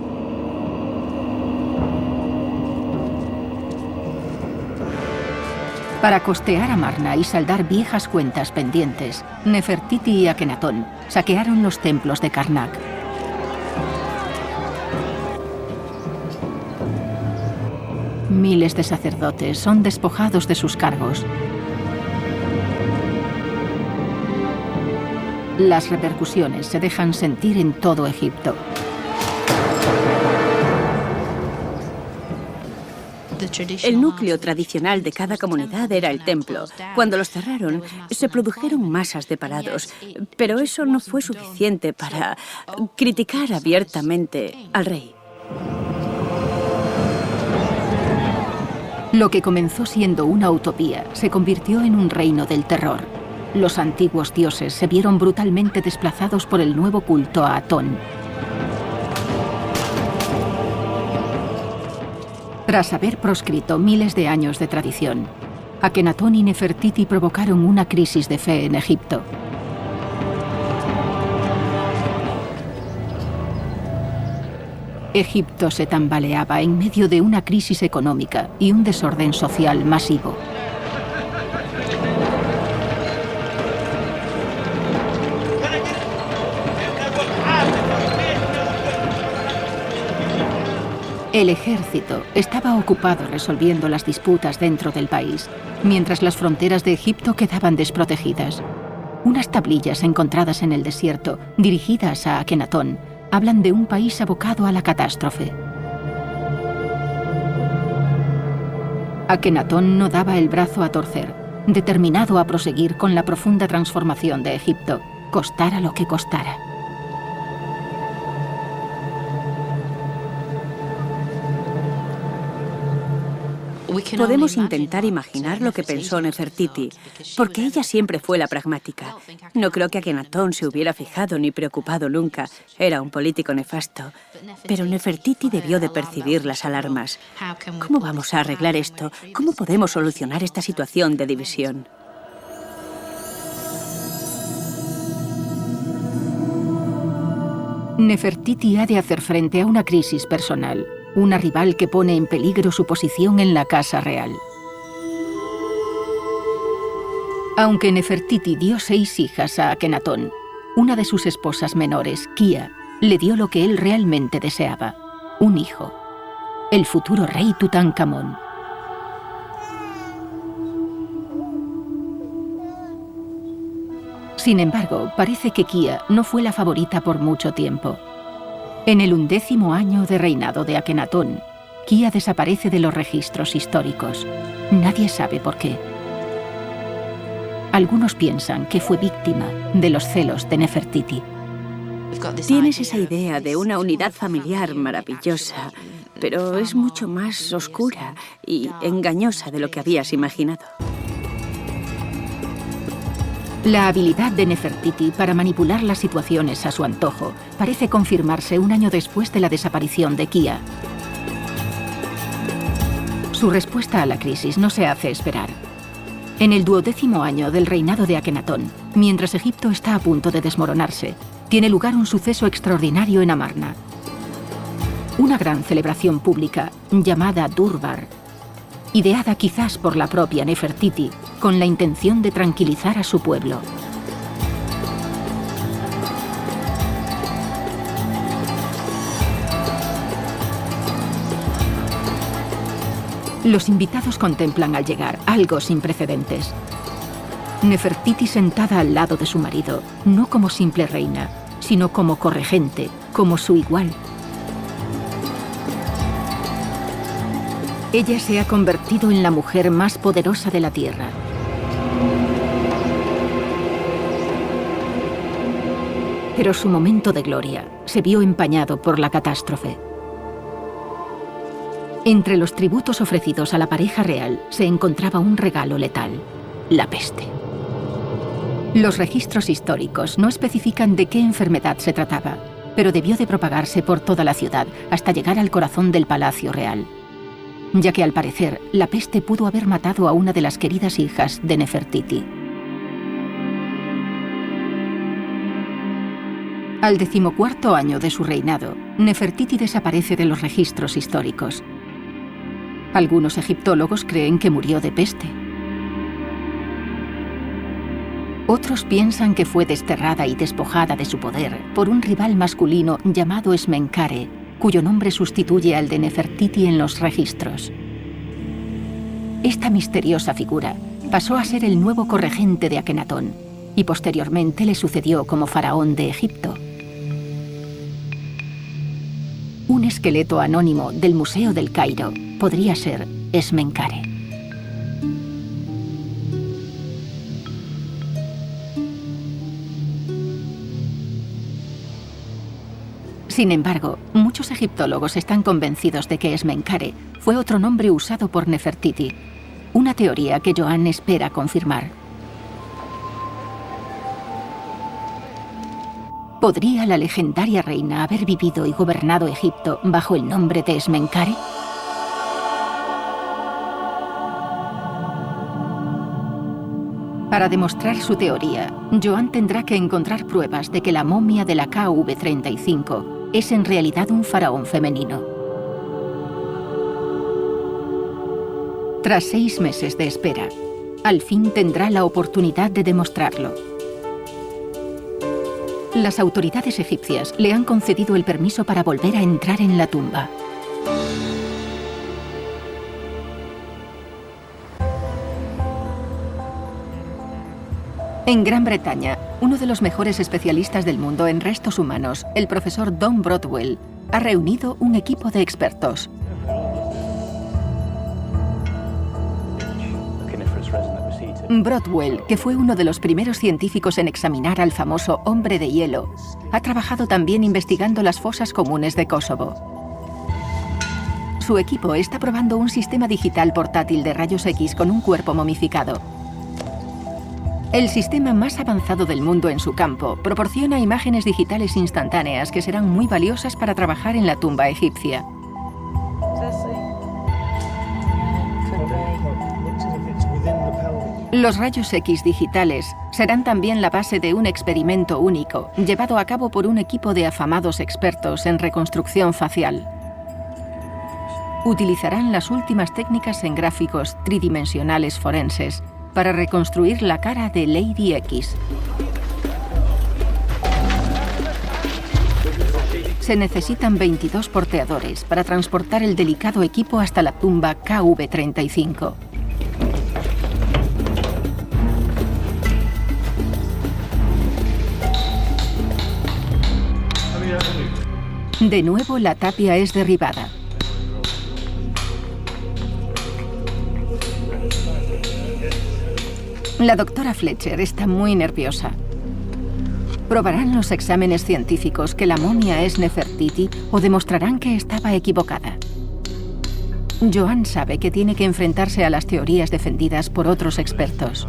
Para costear Amarna y saldar viejas cuentas pendientes, Nefertiti y Akenatón saquearon los templos de Karnak. Miles de sacerdotes son despojados de sus cargos. Las repercusiones se dejan sentir en todo Egipto. El núcleo tradicional de cada comunidad era el templo. Cuando los cerraron, se produjeron masas de parados, pero eso no fue suficiente para criticar abiertamente al rey. Lo que comenzó siendo una utopía se convirtió en un reino del terror. Los antiguos dioses se vieron brutalmente desplazados por el nuevo culto a Atón. Tras haber proscrito miles de años de tradición, Akenatón y Nefertiti provocaron una crisis de fe en Egipto. Egipto se tambaleaba en medio de una crisis económica y un desorden social masivo. El ejército estaba ocupado resolviendo las disputas dentro del país, mientras las fronteras de Egipto quedaban desprotegidas. Unas tablillas encontradas en el desierto, dirigidas a Akenatón, hablan de un país abocado a la catástrofe. Akenatón no daba el brazo a torcer, determinado a proseguir con la profunda transformación de Egipto, costara lo que costara. Podemos intentar imaginar lo que pensó Nefertiti, porque ella siempre fue la pragmática. No creo que Akenatón se hubiera fijado ni preocupado nunca. Era un político nefasto. Pero Nefertiti debió de percibir las alarmas. ¿Cómo vamos a arreglar esto? ¿Cómo podemos solucionar esta situación de división? Nefertiti ha de hacer frente a una crisis personal. Una rival que pone en peligro su posición en la casa real. Aunque Nefertiti dio 6 hijas a Akenatón, una de sus esposas menores, Kia, le dio lo que él realmente deseaba, un hijo, el futuro rey Tutankamón. Sin embargo, parece que Kia no fue la favorita por mucho tiempo. En el 11º año de reinado de Akenatón, Kia desaparece de los registros históricos. Nadie sabe por qué. Algunos piensan que fue víctima de los celos de Nefertiti. Tienes esa idea de una unidad familiar maravillosa, pero es mucho más oscura y engañosa de lo que habías imaginado. La habilidad de Nefertiti para manipular las situaciones a su antojo parece confirmarse un año después de la desaparición de Kia. Su respuesta a la crisis no se hace esperar. En el 12º año del reinado de Akenatón, mientras Egipto está a punto de desmoronarse, tiene lugar un suceso extraordinario en Amarna. Una gran celebración pública, llamada Durbar, ideada quizás por la propia Nefertiti, con la intención de tranquilizar a su pueblo. Los invitados contemplan al llegar algo sin precedentes. Nefertiti sentada al lado de su marido, no como simple reina, sino como corregente, como su igual. Ella se ha convertido en la mujer más poderosa de la tierra. Pero su momento de gloria se vio empañado por la catástrofe. Entre los tributos ofrecidos a la pareja real se encontraba un regalo letal, la peste. Los registros históricos no especifican de qué enfermedad se trataba, pero debió de propagarse por toda la ciudad hasta llegar al corazón del palacio real, ya que al parecer la peste pudo haber matado a una de las queridas hijas de Nefertiti. Al 14º año de su reinado, Nefertiti desaparece de los registros históricos. Algunos egiptólogos creen que murió de peste. Otros piensan que fue desterrada y despojada de su poder por un rival masculino llamado Esmencare, cuyo nombre sustituye al de Nefertiti en los registros. Esta misteriosa figura pasó a ser el nuevo corregente de Akenatón y posteriormente le sucedió como faraón de Egipto. Un esqueleto anónimo del Museo del Cairo podría ser Esmencare. Sin embargo, muchos egiptólogos están convencidos de que Esmencare fue otro nombre usado por Nefertiti, una teoría que Joan espera confirmar. ¿Podría la legendaria reina haber vivido y gobernado Egipto bajo el nombre de Esmencare? Para demostrar su teoría, Joan tendrá que encontrar pruebas de que la momia de la KV-35 es en realidad un faraón femenino. Tras 6 meses de espera, al fin tendrá la oportunidad de demostrarlo. Las autoridades egipcias le han concedido el permiso para volver a entrar en la tumba. En Gran Bretaña, uno de los mejores especialistas del mundo en restos humanos, el profesor Don Broadwell, ha reunido un equipo de expertos. Broadwell, que fue uno de los primeros científicos en examinar al famoso hombre de hielo, ha trabajado también investigando las fosas comunes de Kosovo. Su equipo está probando un sistema digital portátil de rayos X con un cuerpo momificado. El sistema más avanzado del mundo en su campo proporciona imágenes digitales instantáneas que serán muy valiosas para trabajar en la tumba egipcia. Los rayos X digitales serán también la base de un experimento único, llevado a cabo por un equipo de afamados expertos en reconstrucción facial. Utilizarán las últimas técnicas en gráficos tridimensionales forenses para reconstruir la cara de Lady X. Se necesitan 22 porteadores para transportar el delicado equipo hasta la tumba KV-35. De nuevo, la tapia es derribada. La doctora Fletcher está muy nerviosa. ¿Probarán los exámenes científicos que la momia es Nefertiti o demostrarán que estaba equivocada? Joan sabe que tiene que enfrentarse a las teorías defendidas por otros expertos.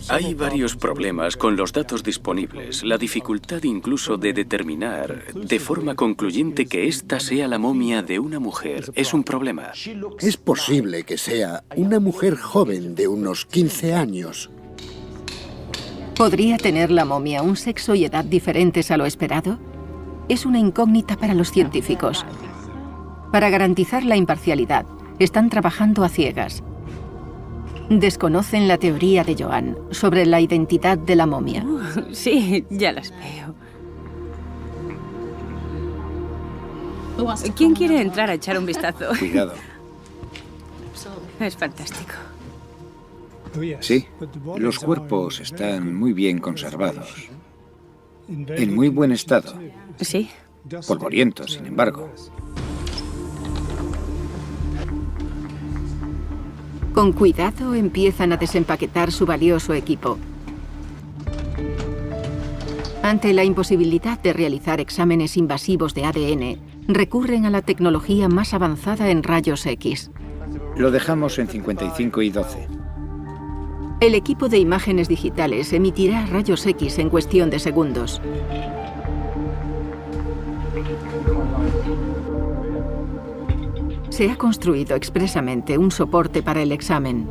Hay varios problemas con los datos disponibles, la dificultad incluso de determinar de forma concluyente que esta sea la momia de una mujer es un problema. Es posible que sea una mujer joven de unos 15 años. ¿Podría tener la momia un sexo y edad diferentes a lo esperado? Es una incógnita para los científicos. Para garantizar la imparcialidad, están trabajando a ciegas. Desconocen la teoría de Joan sobre la identidad de la momia. Sí, ya las veo. ¿Quién quiere entrar a echar un vistazo? Cuidado. Es fantástico. Sí, los cuerpos están muy bien conservados. En muy buen estado. Sí. Polvorientos, sin embargo. Con cuidado empiezan a desempaquetar su valioso equipo. Ante la imposibilidad de realizar exámenes invasivos de ADN, recurren a la tecnología más avanzada en rayos X. Lo dejamos en 55 y 12. El equipo de imágenes digitales emitirá rayos X en cuestión de segundos. Se ha construido expresamente un soporte para el examen.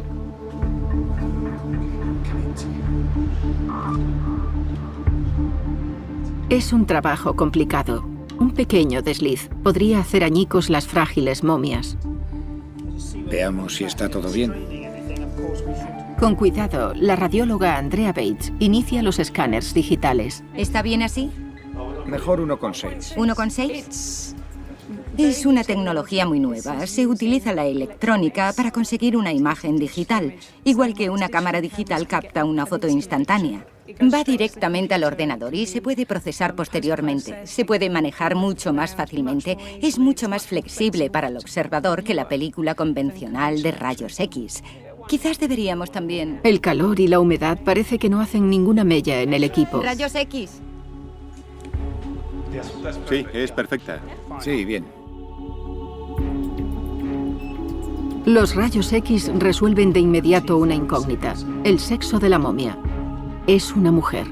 Es un trabajo complicado. Un pequeño desliz podría hacer añicos las frágiles momias. Veamos si está todo bien. Con cuidado, la radióloga Andrea Bates inicia los escáneres digitales. ¿Está bien así? Mejor 1,6. ¿1,6? Es una tecnología muy nueva. Se utiliza la electrónica para conseguir una imagen digital, igual que una cámara digital capta una foto instantánea. Va directamente al ordenador y se puede procesar posteriormente. Se puede manejar mucho más fácilmente. Es mucho más flexible para el observador que la película convencional de rayos X. Quizás deberíamos también... El calor y la humedad parece que no hacen ninguna mella en el equipo. ¿Rayos X? Sí, es perfecta. Sí, bien. Los rayos X resuelven de inmediato una incógnita: el sexo de la momia. Es una mujer.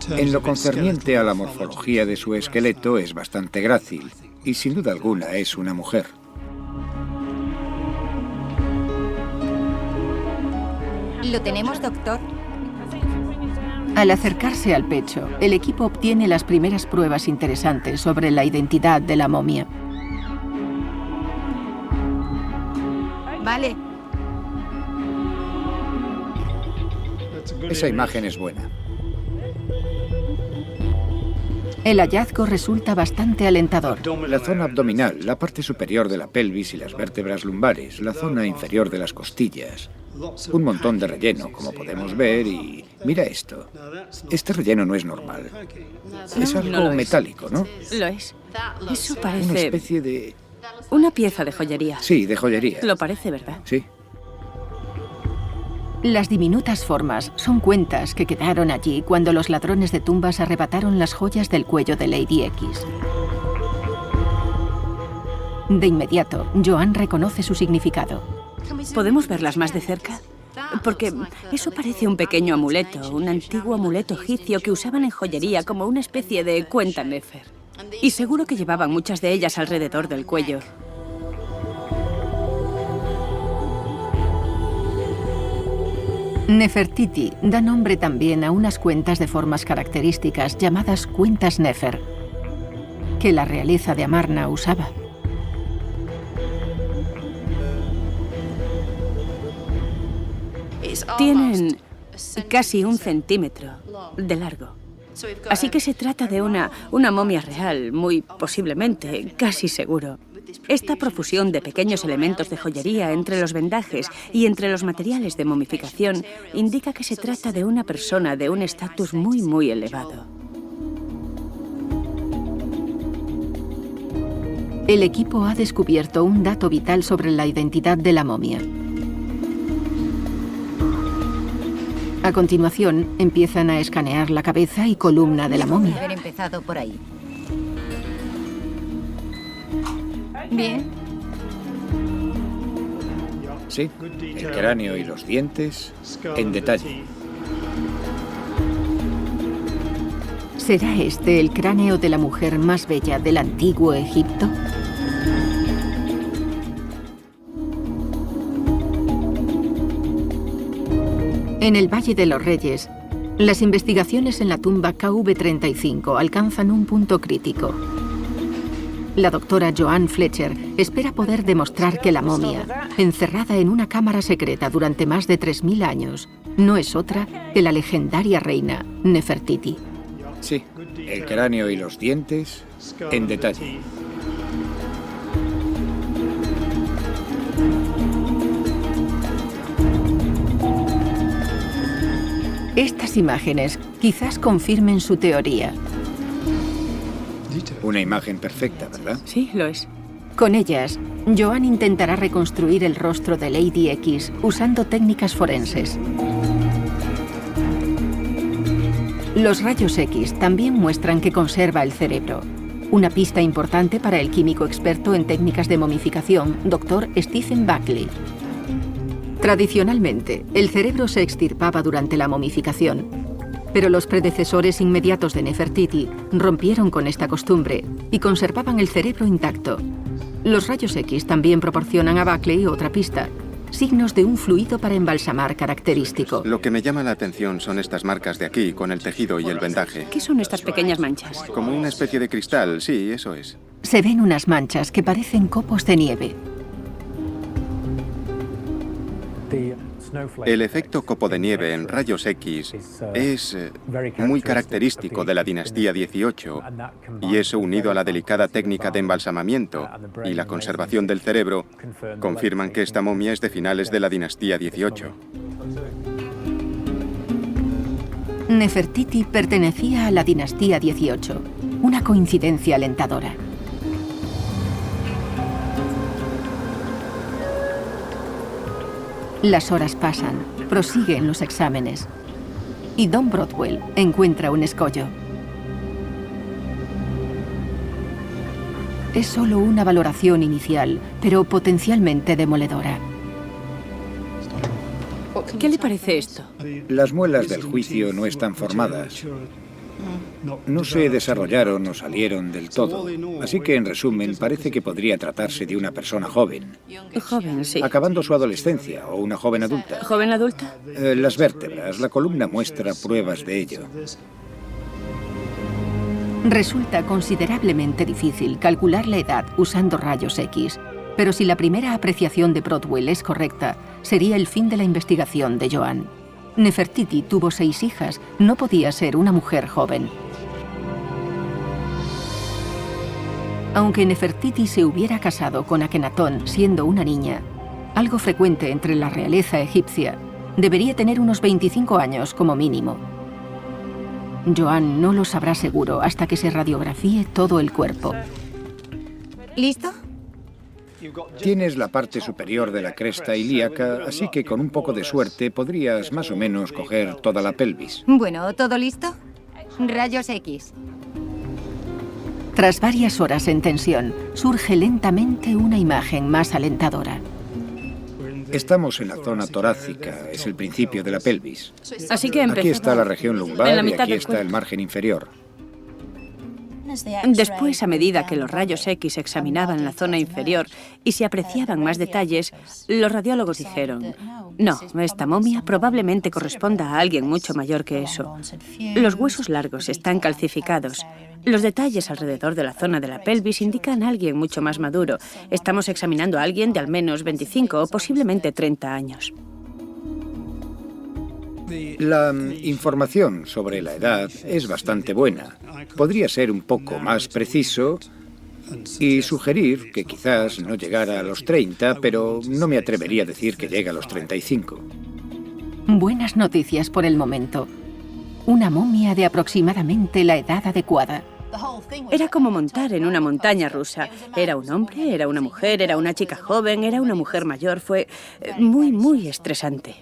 En lo concerniente a la morfología de su esqueleto es bastante grácil y sin duda alguna es una mujer. ¿Lo tenemos, doctor? Al acercarse al pecho, el equipo obtiene las primeras pruebas interesantes sobre la identidad de la momia. Vale. Esa imagen es buena. El hallazgo resulta bastante alentador. La zona abdominal, la parte superior de la pelvis y las vértebras lumbares, la zona inferior de las costillas. Un montón de relleno, como podemos ver, y... mira esto. Este relleno no es normal. Es algo no lo es. metálico, ¿no? Lo es. Eso Una parece especie de... una pieza de joyería. Sí, de joyería. Lo parece, ¿verdad? Sí. Las diminutas formas son cuentas que quedaron allí cuando los ladrones de tumbas arrebataron las joyas del cuello de Lady X. De inmediato, Joan reconoce su significado. ¿Podemos verlas más de cerca? Porque eso parece un pequeño amuleto, un antiguo amuleto egipcio que usaban en joyería como una especie de cuenta Nefer. Y seguro que llevaban muchas de ellas alrededor del cuello. Nefertiti da nombre también a unas cuentas de formas características llamadas cuentas Nefer, que la realeza de Amarna usaba. Tienen casi 1 centímetro de largo. Así que se trata de una momia real, muy posiblemente, casi seguro. Esta profusión de pequeños elementos de joyería entre los vendajes y entre los materiales de momificación indica que se trata de una persona de un estatus muy, muy elevado. El equipo ha descubierto un dato vital sobre la identidad de la momia. A continuación, empiezan a escanear la cabeza y columna de la momia. Haber empezado por ahí. Bien. Sí, el cráneo y los dientes en detalle. ¿Será este el cráneo de la mujer más bella del antiguo Egipto? En el Valle de los Reyes, las investigaciones en la tumba KV35 alcanzan un punto crítico. La doctora Joan Fletcher espera poder demostrar que la momia, encerrada en una cámara secreta durante más de 3000 años, no es otra que la legendaria reina Nefertiti. Sí, el cráneo y los dientes en detalle. Estas imágenes quizás confirmen su teoría. Una imagen perfecta, ¿verdad? Sí, lo es. Con ellas, Joan intentará reconstruir el rostro de Lady X usando técnicas forenses. Los rayos X también muestran que conserva el cerebro, una pista importante para el químico experto en técnicas de momificación, Dr. Stephen Buckley. Tradicionalmente, el cerebro se extirpaba durante la momificación, pero los predecesores inmediatos de Nefertiti rompieron con esta costumbre y conservaban el cerebro intacto. Los rayos X también proporcionan a Buckley otra pista, signos de un fluido para embalsamar característico. Lo que me llama la atención son estas marcas de aquí, con el tejido y el vendaje. ¿Qué son estas pequeñas manchas? Como una especie de cristal, sí, eso es. Se ven unas manchas que parecen copos de nieve. El efecto copo de nieve en rayos X es muy característico de la dinastía XVIII, y eso, unido a la delicada técnica de embalsamamiento y la conservación del cerebro, confirman que esta momia es de finales de la dinastía XVIII. Nefertiti pertenecía a la dinastía XVIII, una coincidencia alentadora. Las horas pasan, prosiguen los exámenes, y Don Broadwell encuentra un escollo. Es solo una valoración inicial, pero potencialmente demoledora. ¿Qué le parece esto? Las muelas del juicio no están formadas. No se desarrollaron o salieron del todo. Así que, en resumen, parece que podría tratarse de una persona joven. Joven, sí. Acabando su adolescencia o una joven adulta. ¿Joven adulta? Las vértebras, la columna muestra pruebas de ello. Resulta considerablemente difícil calcular la edad usando rayos X, pero si la primera apreciación de Broadwell es correcta, sería el fin de la investigación de Joan. Nefertiti tuvo 6 hijas, no podía ser una mujer joven. Aunque Nefertiti se hubiera casado con Akenatón siendo una niña, algo frecuente entre la realeza egipcia, debería tener unos 25 años como mínimo. Joan no lo sabrá seguro hasta que se radiografíe todo el cuerpo. ¿Listo? Tienes la parte superior de la cresta ilíaca, así que con un poco de suerte podrías más o menos coger toda la pelvis. Bueno, ¿todo listo? Rayos X. Tras varias horas en tensión, surge lentamente una imagen más alentadora. Estamos en la zona torácica, es el principio de la pelvis. Así que empezamos. Aquí está la región En la lumbar y mitad aquí del está cuerpo. el margen inferior. Después, a medida que los rayos X examinaban la zona inferior y se apreciaban más detalles, los radiólogos dijeron: no, esta momia probablemente corresponda a alguien mucho mayor que eso. Los huesos largos están calcificados. Los detalles alrededor de la zona de la pelvis indican a alguien mucho más maduro. Estamos examinando a alguien de al menos 25 o posiblemente 30 años. La información sobre la edad es bastante buena. Podría ser un poco más preciso y sugerir que quizás no llegara a los 30, pero no me atrevería a decir que llega a los 35. Buenas noticias por el momento. Una momia de aproximadamente la edad adecuada. Era como montar en una montaña rusa. Era un hombre, era una mujer, era una chica joven, era una mujer mayor. Fue muy estresante.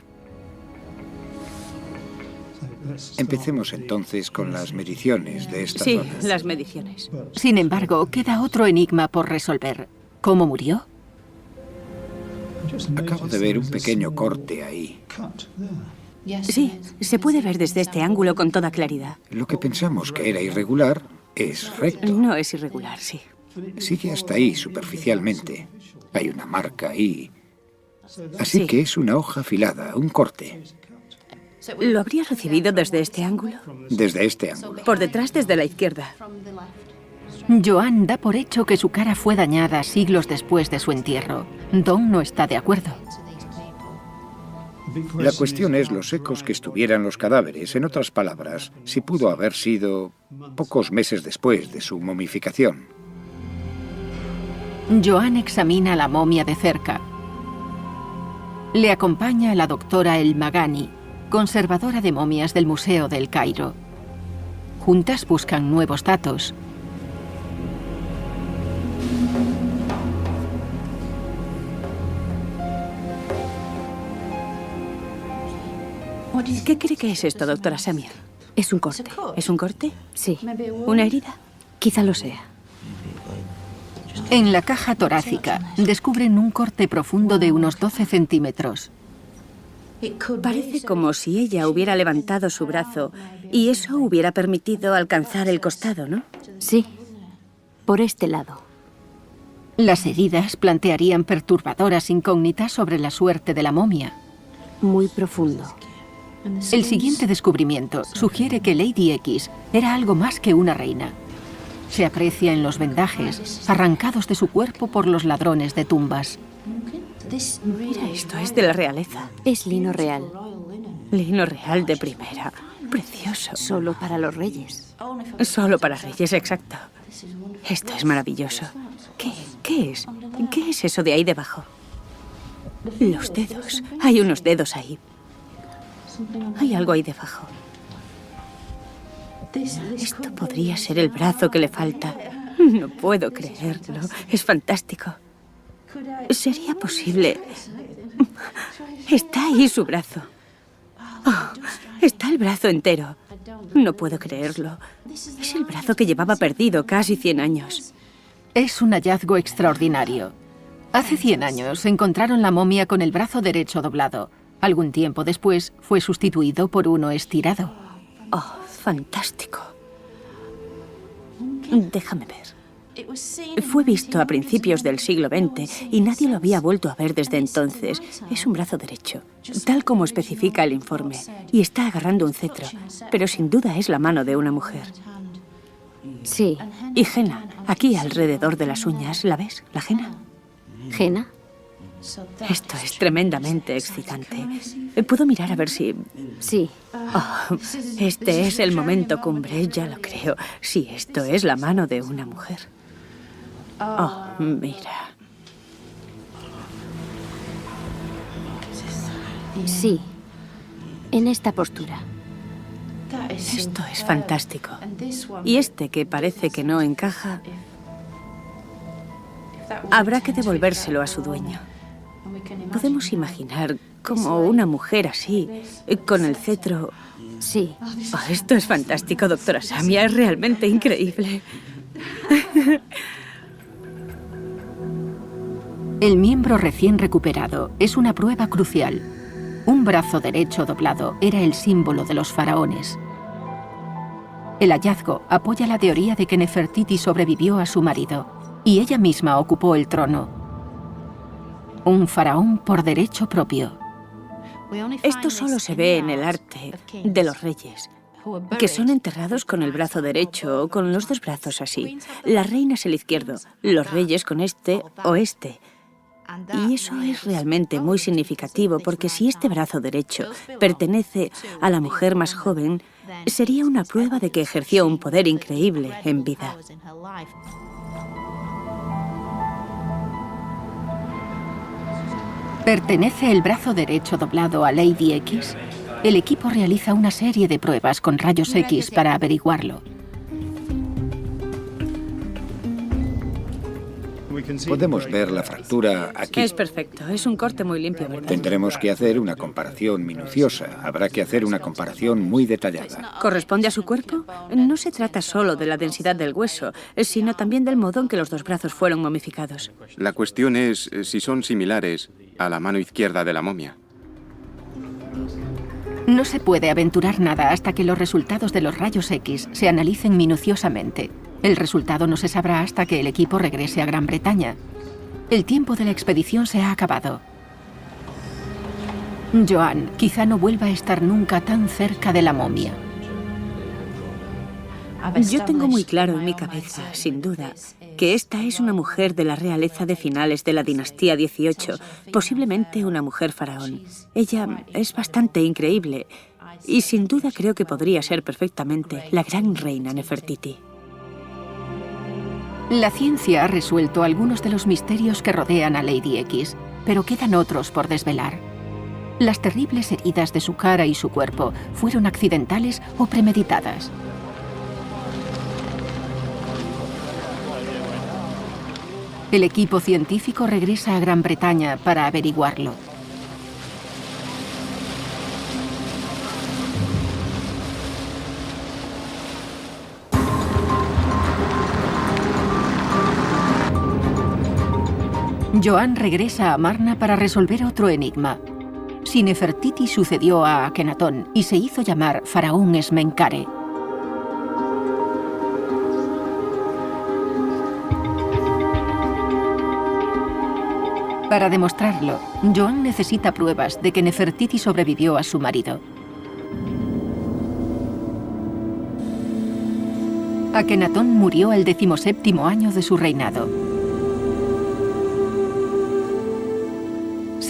Empecemos entonces con las mediciones de esta Sí, zona. las mediciones. Sin embargo, queda otro enigma por resolver. ¿Cómo murió? Acabo de ver un pequeño corte ahí. Sí, se puede ver desde este ángulo con toda claridad. Lo que pensamos que era irregular es recto. No es irregular, sí. Sigue hasta ahí superficialmente. Hay una marca ahí. Así Sí. que es una hoja afilada, un corte. ¿Lo habría recibido desde este ángulo? Desde este ángulo. Por detrás, desde la izquierda. Joan da por hecho que su cara fue dañada siglos después de su entierro. Don no está de acuerdo. La cuestión es los ecos que estuvieran los cadáveres. En otras palabras, si pudo haber sido pocos meses después de su momificación. Joan examina la momia de cerca. Le acompaña la doctora El Magani, conservadora de momias del Museo del Cairo. Juntas buscan nuevos datos. ¿Qué cree que es esto, doctora Samir? Es un corte. ¿Es un corte? Sí. ¿Una herida? Quizá lo sea. En la caja torácica descubren un corte profundo de unos 12 centímetros. Parece como si ella hubiera levantado su brazo y eso hubiera permitido alcanzar el costado, ¿no? Sí, por este lado. Las heridas plantearían perturbadoras incógnitas sobre la suerte de la momia. Muy profundo. El siguiente descubrimiento sugiere que Lady X era algo más que una reina. Se aprecia en los vendajes arrancados de su cuerpo por los ladrones de tumbas. Mira esto, es de la realeza. Es lino real. Lino real de primera. Precioso. Solo para los reyes. Solo para reyes, exacto. Esto es maravilloso. ¿Qué es? ¿Qué es eso de ahí debajo? Los dedos. Hay unos dedos ahí. Hay algo ahí debajo. Esto podría ser el brazo que le falta. No puedo creerlo. Es fantástico. ¿Sería posible? Está ahí su brazo. Oh, está el brazo entero. No puedo creerlo. Es el brazo que llevaba perdido casi 100 años. Es un hallazgo extraordinario. Hace 100 años encontraron la momia con el brazo derecho doblado. Algún tiempo después fue sustituido por uno estirado. Oh, fantástico. Déjame ver. Fue visto a principios del siglo XX y nadie lo había vuelto a ver desde entonces. Es un brazo derecho, tal como especifica el informe, y está agarrando un cetro, pero sin duda es la mano de una mujer. Sí. Y henna, aquí alrededor de las uñas, ¿la ves? ¿La henna? ¿Henna? Esto es tremendamente excitante. ¿Puedo mirar a ver si...? Sí. Oh, este es el momento cumbre, ya lo creo. Sí, esto es la mano de una mujer. Oh, mira. Sí. En esta postura. Esto es fantástico. Y este que parece que no encaja, habrá que devolvérselo a su dueño. Podemos imaginar como una mujer así, con el cetro... Sí. Oh, esto es fantástico, doctora Samia, es realmente increíble. El miembro recién recuperado es una prueba crucial. Un brazo derecho doblado era el símbolo de los faraones. El hallazgo apoya la teoría de que Nefertiti sobrevivió a su marido y ella misma ocupó el trono. Un faraón por derecho propio. Esto solo se ve en el arte de los reyes, que son enterrados con el brazo derecho o con los dos brazos así. La reina es el izquierdo, los reyes con este o este. Y eso es realmente muy significativo porque si este brazo derecho pertenece a la mujer más joven, sería una prueba de que ejerció un poder increíble en vida. ¿Pertenece el brazo derecho doblado a Lady X? El equipo realiza una serie de pruebas con rayos X para averiguarlo. Podemos ver la fractura aquí. Es perfecto, es un corte muy limpio, ¿verdad? Tendremos que hacer una comparación minuciosa. Habrá que hacer una comparación muy detallada. ¿Corresponde a su cuerpo? No se trata solo de la densidad del hueso, sino también del modo en que los dos brazos fueron momificados. La cuestión es si son similares a la mano izquierda de la momia. No se puede aventurar nada hasta que los resultados de los rayos X se analicen minuciosamente. El resultado no se sabrá hasta que el equipo regrese a Gran Bretaña. El tiempo de la expedición se ha acabado. Joan quizá no vuelva a estar nunca tan cerca de la momia. Yo tengo muy claro en mi cabeza, sin duda, que esta es una mujer de la realeza de finales de la dinastía 18, posiblemente una mujer faraón. Ella es bastante increíble y sin duda creo que podría ser perfectamente la gran reina Nefertiti. La ciencia ha resuelto algunos de los misterios que rodean a Lady X, pero quedan otros por desvelar. Las terribles heridas de su cara y su cuerpo fueron accidentales o premeditadas. El equipo científico regresa a Gran Bretaña para averiguarlo. Joan regresa a Amarna para resolver otro enigma. Si Nefertiti sucedió a Akenatón y se hizo llamar Faraón Esmenkare. Para demostrarlo, Joan necesita pruebas de que Nefertiti sobrevivió a su marido. Akenatón murió el 17º año de su reinado.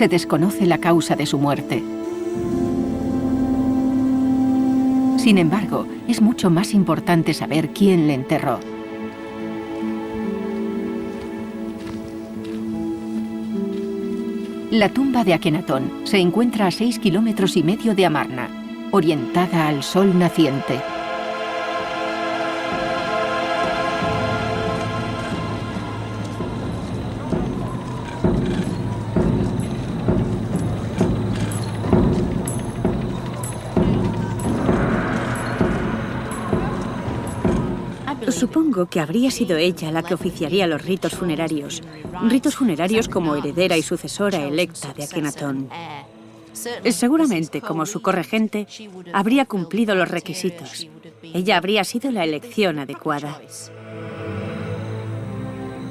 Se desconoce la causa de su muerte. Sin embargo, es mucho más importante saber quién le enterró. La tumba de Akenatón se encuentra a 6,5 kilómetros de Amarna, orientada al sol naciente. Supongo que habría sido ella la que oficiaría los ritos funerarios como heredera y sucesora electa de Akenatón. Seguramente, como su corregente, habría cumplido los requisitos. Ella habría sido la elección adecuada.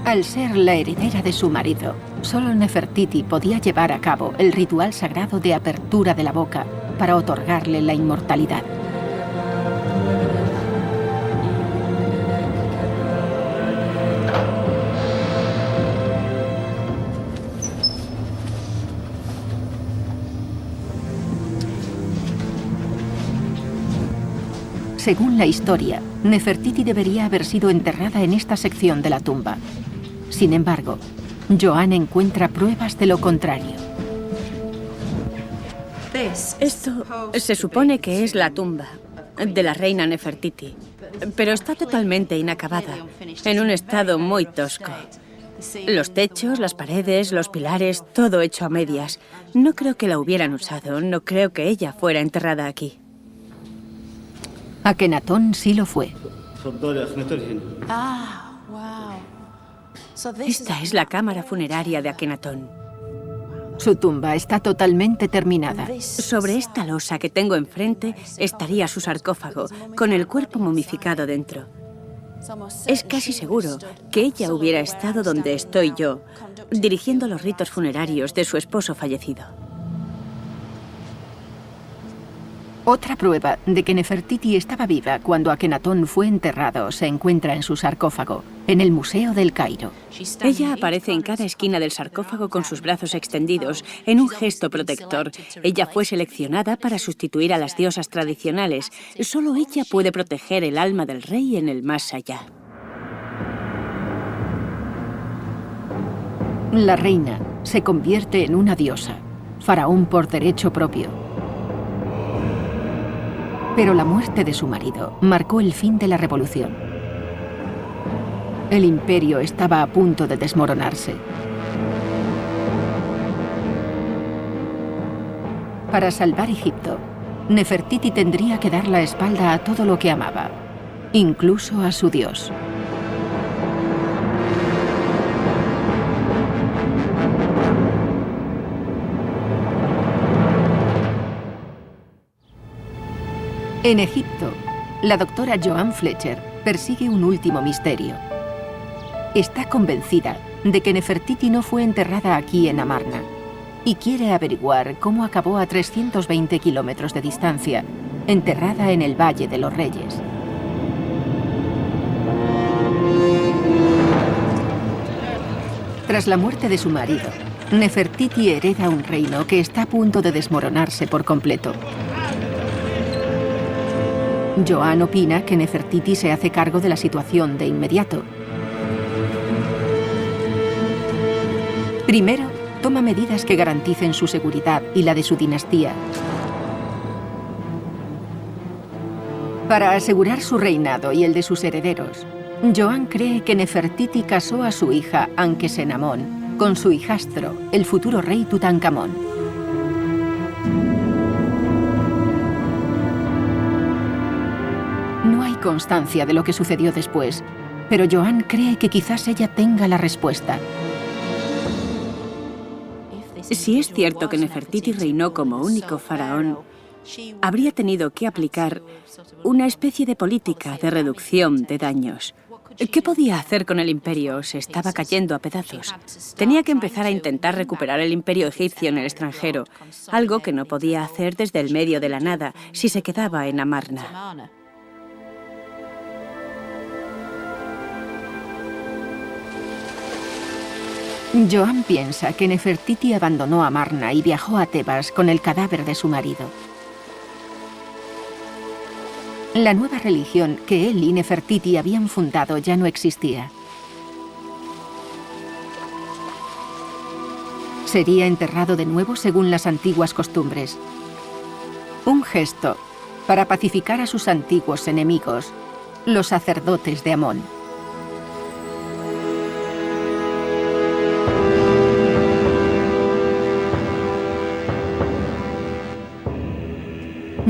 Al ser la heredera de su marido, solo Nefertiti podía llevar a cabo el ritual sagrado de apertura de la boca para otorgarle la inmortalidad. Según la historia, Nefertiti debería haber sido enterrada en esta sección de la tumba. Sin embargo, Joan encuentra pruebas de lo contrario. Esto se supone que es la tumba de la reina Nefertiti, pero está totalmente inacabada, en un estado muy tosco. Los techos, las paredes, los pilares, todo hecho a medias. No creo que la hubieran usado, no creo que ella fuera enterrada aquí. Akenatón sí lo fue. Esta es la cámara funeraria de Akenatón. Su tumba está totalmente terminada. Sobre esta losa que tengo enfrente estaría su sarcófago, con el cuerpo momificado dentro. Es casi seguro que ella hubiera estado donde estoy yo, dirigiendo los ritos funerarios de su esposo fallecido. Otra prueba de que Nefertiti estaba viva cuando Akenatón fue enterrado se encuentra en su sarcófago, en el Museo del Cairo. Ella aparece en cada esquina del sarcófago con sus brazos extendidos, en un gesto protector. Ella fue seleccionada para sustituir a las diosas tradicionales. Solo ella puede proteger el alma del rey en el más allá. La reina se convierte en una diosa, faraón por derecho propio. Pero la muerte de su marido marcó el fin de la revolución. El imperio estaba a punto de desmoronarse. Para salvar Egipto, Nefertiti tendría que dar la espalda a todo lo que amaba, incluso a su dios. En Egipto, la doctora Joan Fletcher persigue un último misterio. Está convencida de que Nefertiti no fue enterrada aquí en Amarna y quiere averiguar cómo acabó a 320 kilómetros de distancia, enterrada en el Valle de los Reyes. Tras la muerte de su marido, Nefertiti hereda un reino que está a punto de desmoronarse por completo. Joan opina que Nefertiti se hace cargo de la situación de inmediato. Primero, toma medidas que garanticen su seguridad y la de su dinastía. Para asegurar su reinado y el de sus herederos, Joan cree que Nefertiti casó a su hija Ankesenamón con su hijastro, el futuro rey Tutankamón. No hay constancia de lo que sucedió después, pero Joan cree que quizás ella tenga la respuesta. Si es cierto que Nefertiti reinó como único faraón, habría tenido que aplicar una especie de política de reducción de daños. ¿Qué podía hacer con el imperio? Se estaba cayendo a pedazos. Tenía que empezar a intentar recuperar el imperio egipcio en el extranjero, algo que no podía hacer desde el medio de la nada si se quedaba en Amarna. Joan piensa que Nefertiti abandonó Amarna y viajó a Tebas con el cadáver de su marido. La nueva religión que él y Nefertiti habían fundado ya no existía. Sería enterrado de nuevo según las antiguas costumbres. Un gesto para pacificar a sus antiguos enemigos, los sacerdotes de Amón.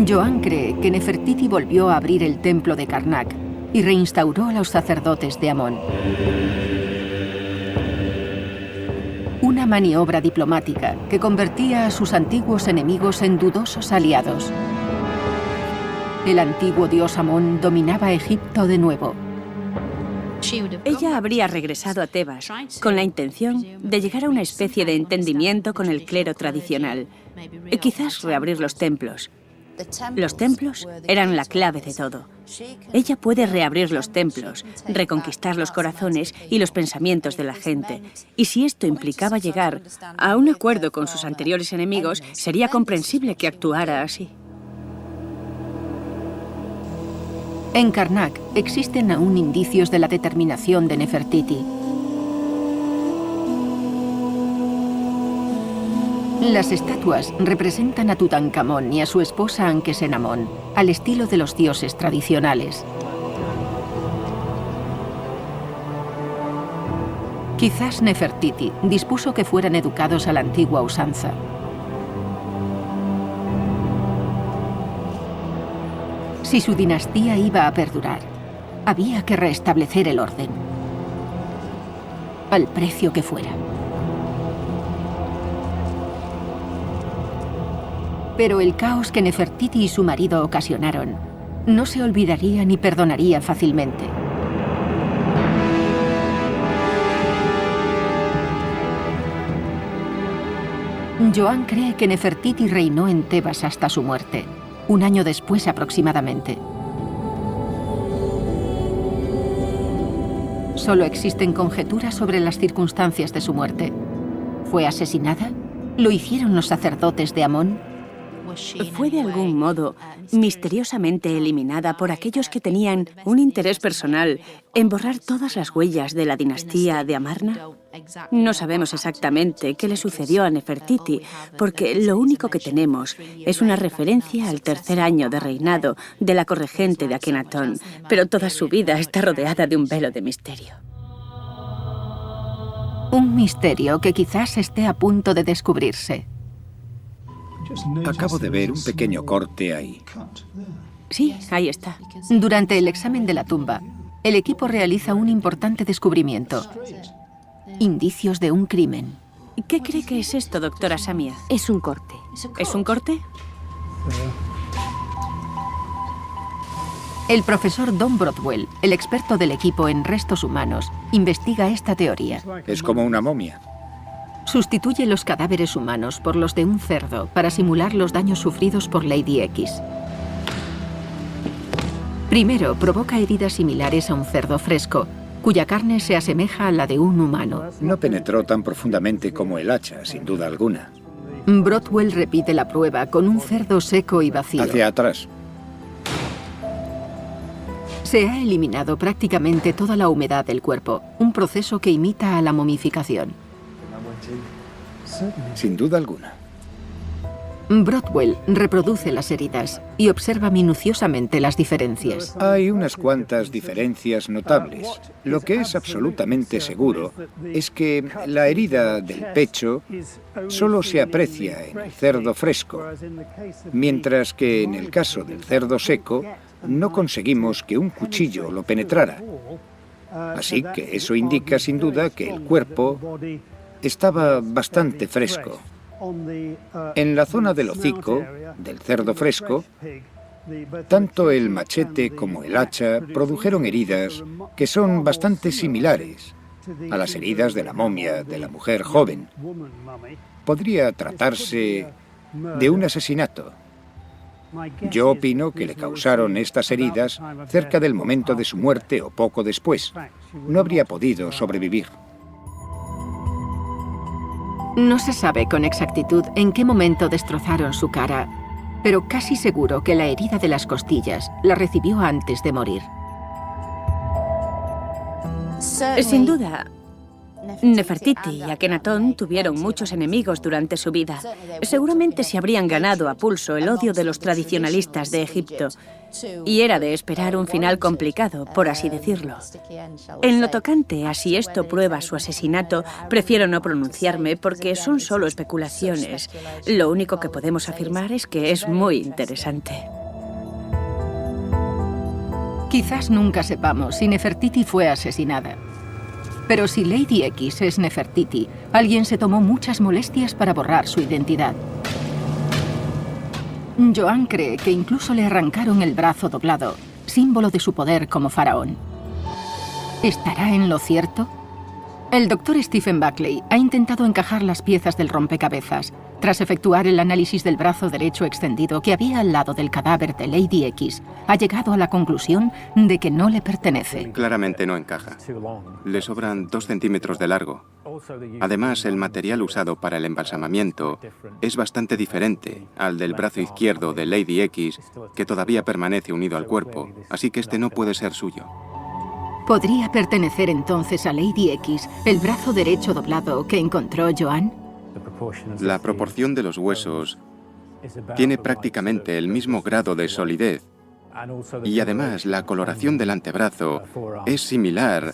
Joan cree que Nefertiti volvió a abrir el templo de Karnak y reinstauró a los sacerdotes de Amón. Una maniobra diplomática que convertía a sus antiguos enemigos en dudosos aliados. El antiguo dios Amón dominaba Egipto de nuevo. Ella habría regresado a Tebas con la intención de llegar a una especie de entendimiento con el clero tradicional y quizás reabrir los templos. Los templos eran la clave de todo. Ella puede reabrir los templos, reconquistar los corazones y los pensamientos de la gente. Y si esto implicaba llegar a un acuerdo con sus anteriores enemigos, sería comprensible que actuara así. En Karnak existen aún indicios de la determinación de Nefertiti. Las estatuas representan a Tutankamón y a su esposa Ankesenamón, al estilo de los dioses tradicionales. Quizás Nefertiti dispuso que fueran educados a la antigua usanza. Si su dinastía iba a perdurar, había que restablecer el orden, al precio que fuera. Pero el caos que Nefertiti y su marido ocasionaron no se olvidaría ni perdonaría fácilmente. Joan cree que Nefertiti reinó en Tebas hasta su muerte, un año después aproximadamente. Solo existen conjeturas sobre las circunstancias de su muerte. ¿Fue asesinada? ¿Lo hicieron los sacerdotes de Amón? ¿Fue de algún modo misteriosamente eliminada por aquellos que tenían un interés personal en borrar todas las huellas de la dinastía de Amarna? No sabemos exactamente qué le sucedió a Nefertiti, porque lo único que tenemos es una referencia al tercer año de reinado de la corregente de Akenatón, pero toda su vida está rodeada de un velo de misterio. Un misterio que quizás esté a punto de descubrirse. Acabo de ver un pequeño corte ahí. Sí, ahí está. Durante el examen de la tumba, el equipo realiza un importante descubrimiento. Indicios de un crimen. ¿Qué cree que es esto, doctora Samia? Es un corte. ¿Es un corte? El profesor Don Broadwell, el experto del equipo en restos humanos, investiga esta teoría. Es como una momia. Sustituye los cadáveres humanos por los de un cerdo para simular los daños sufridos por Lady X. Primero, provoca heridas similares a un cerdo fresco, cuya carne se asemeja a la de un humano. No penetró tan profundamente como el hacha, sin duda alguna. Broadwell repite la prueba con un cerdo seco y vacío. Hacia atrás. Se ha eliminado prácticamente toda la humedad del cuerpo, un proceso que imita a la momificación. Sin duda alguna. Broadwell reproduce las heridas y observa minuciosamente las diferencias. Hay unas cuantas diferencias notables. Lo que es absolutamente seguro es que la herida del pecho solo se aprecia en el cerdo fresco, mientras que en el caso del cerdo seco no conseguimos que un cuchillo lo penetrara. Así que eso indica sin duda que el cuerpo estaba bastante fresco. En la zona del hocico, del cerdo fresco, tanto el machete como el hacha produjeron heridas que son bastante similares a las heridas de la momia de la mujer joven. Podría tratarse de un asesinato. Yo opino que le causaron estas heridas cerca del momento de su muerte o poco después. No habría podido sobrevivir. No se sabe con exactitud en qué momento destrozaron su cara, pero casi seguro que la herida de las costillas la recibió antes de morir. Sin duda, Nefertiti y Akenatón tuvieron muchos enemigos durante su vida. Seguramente se habrían ganado a pulso el odio de los tradicionalistas de Egipto, y era de esperar un final complicado, por así decirlo. En lo tocante a si esto prueba su asesinato, prefiero no pronunciarme porque son solo especulaciones. Lo único que podemos afirmar es que es muy interesante. Quizás nunca sepamos si Nefertiti fue asesinada. Pero si Lady X es Nefertiti, alguien se tomó muchas molestias para borrar su identidad. Joan cree que incluso le arrancaron el brazo doblado, símbolo de su poder como faraón. ¿Estará en lo cierto? El doctor Stephen Buckley ha intentado encajar las piezas del rompecabezas, tras efectuar el análisis del brazo derecho extendido que había al lado del cadáver de Lady X. Ha llegado a la conclusión de que no le pertenece. Claramente no encaja. Le sobran 2 centímetros de largo. Además, el material usado para el embalsamamiento es bastante diferente al del brazo izquierdo de Lady X, que todavía permanece unido al cuerpo, así que este no puede ser suyo. ¿Podría pertenecer entonces a Lady X el brazo derecho doblado que encontró Joan? La proporción de los huesos tiene prácticamente el mismo grado de solidez y además la coloración del antebrazo es similar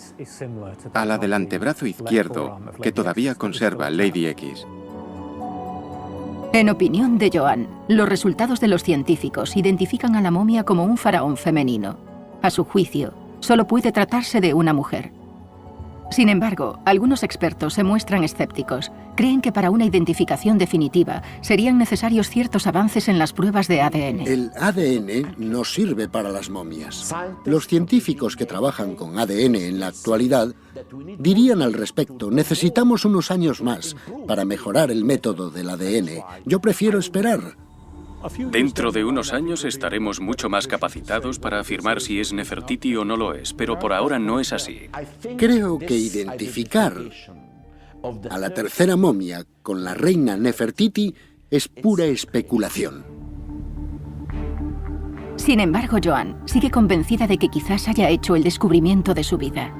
a la del antebrazo izquierdo que todavía conserva Lady X. En opinión de Joan, los resultados de los científicos identifican a la momia como un faraón femenino. A su juicio, solo puede tratarse de una mujer. Sin embargo, algunos expertos se muestran escépticos. Creen que para una identificación definitiva serían necesarios ciertos avances en las pruebas de ADN. El ADN no sirve para las momias. Los científicos que trabajan con ADN en la actualidad dirían al respecto: necesitamos unos años más para mejorar el método del ADN. Yo prefiero esperar. Dentro de unos años estaremos mucho más capacitados para afirmar si es Nefertiti o no lo es, pero por ahora no es así. Creo que identificar a la tercera momia con la reina Nefertiti es pura especulación. Sin embargo, Joan sigue convencida de que quizás haya hecho el descubrimiento de su vida.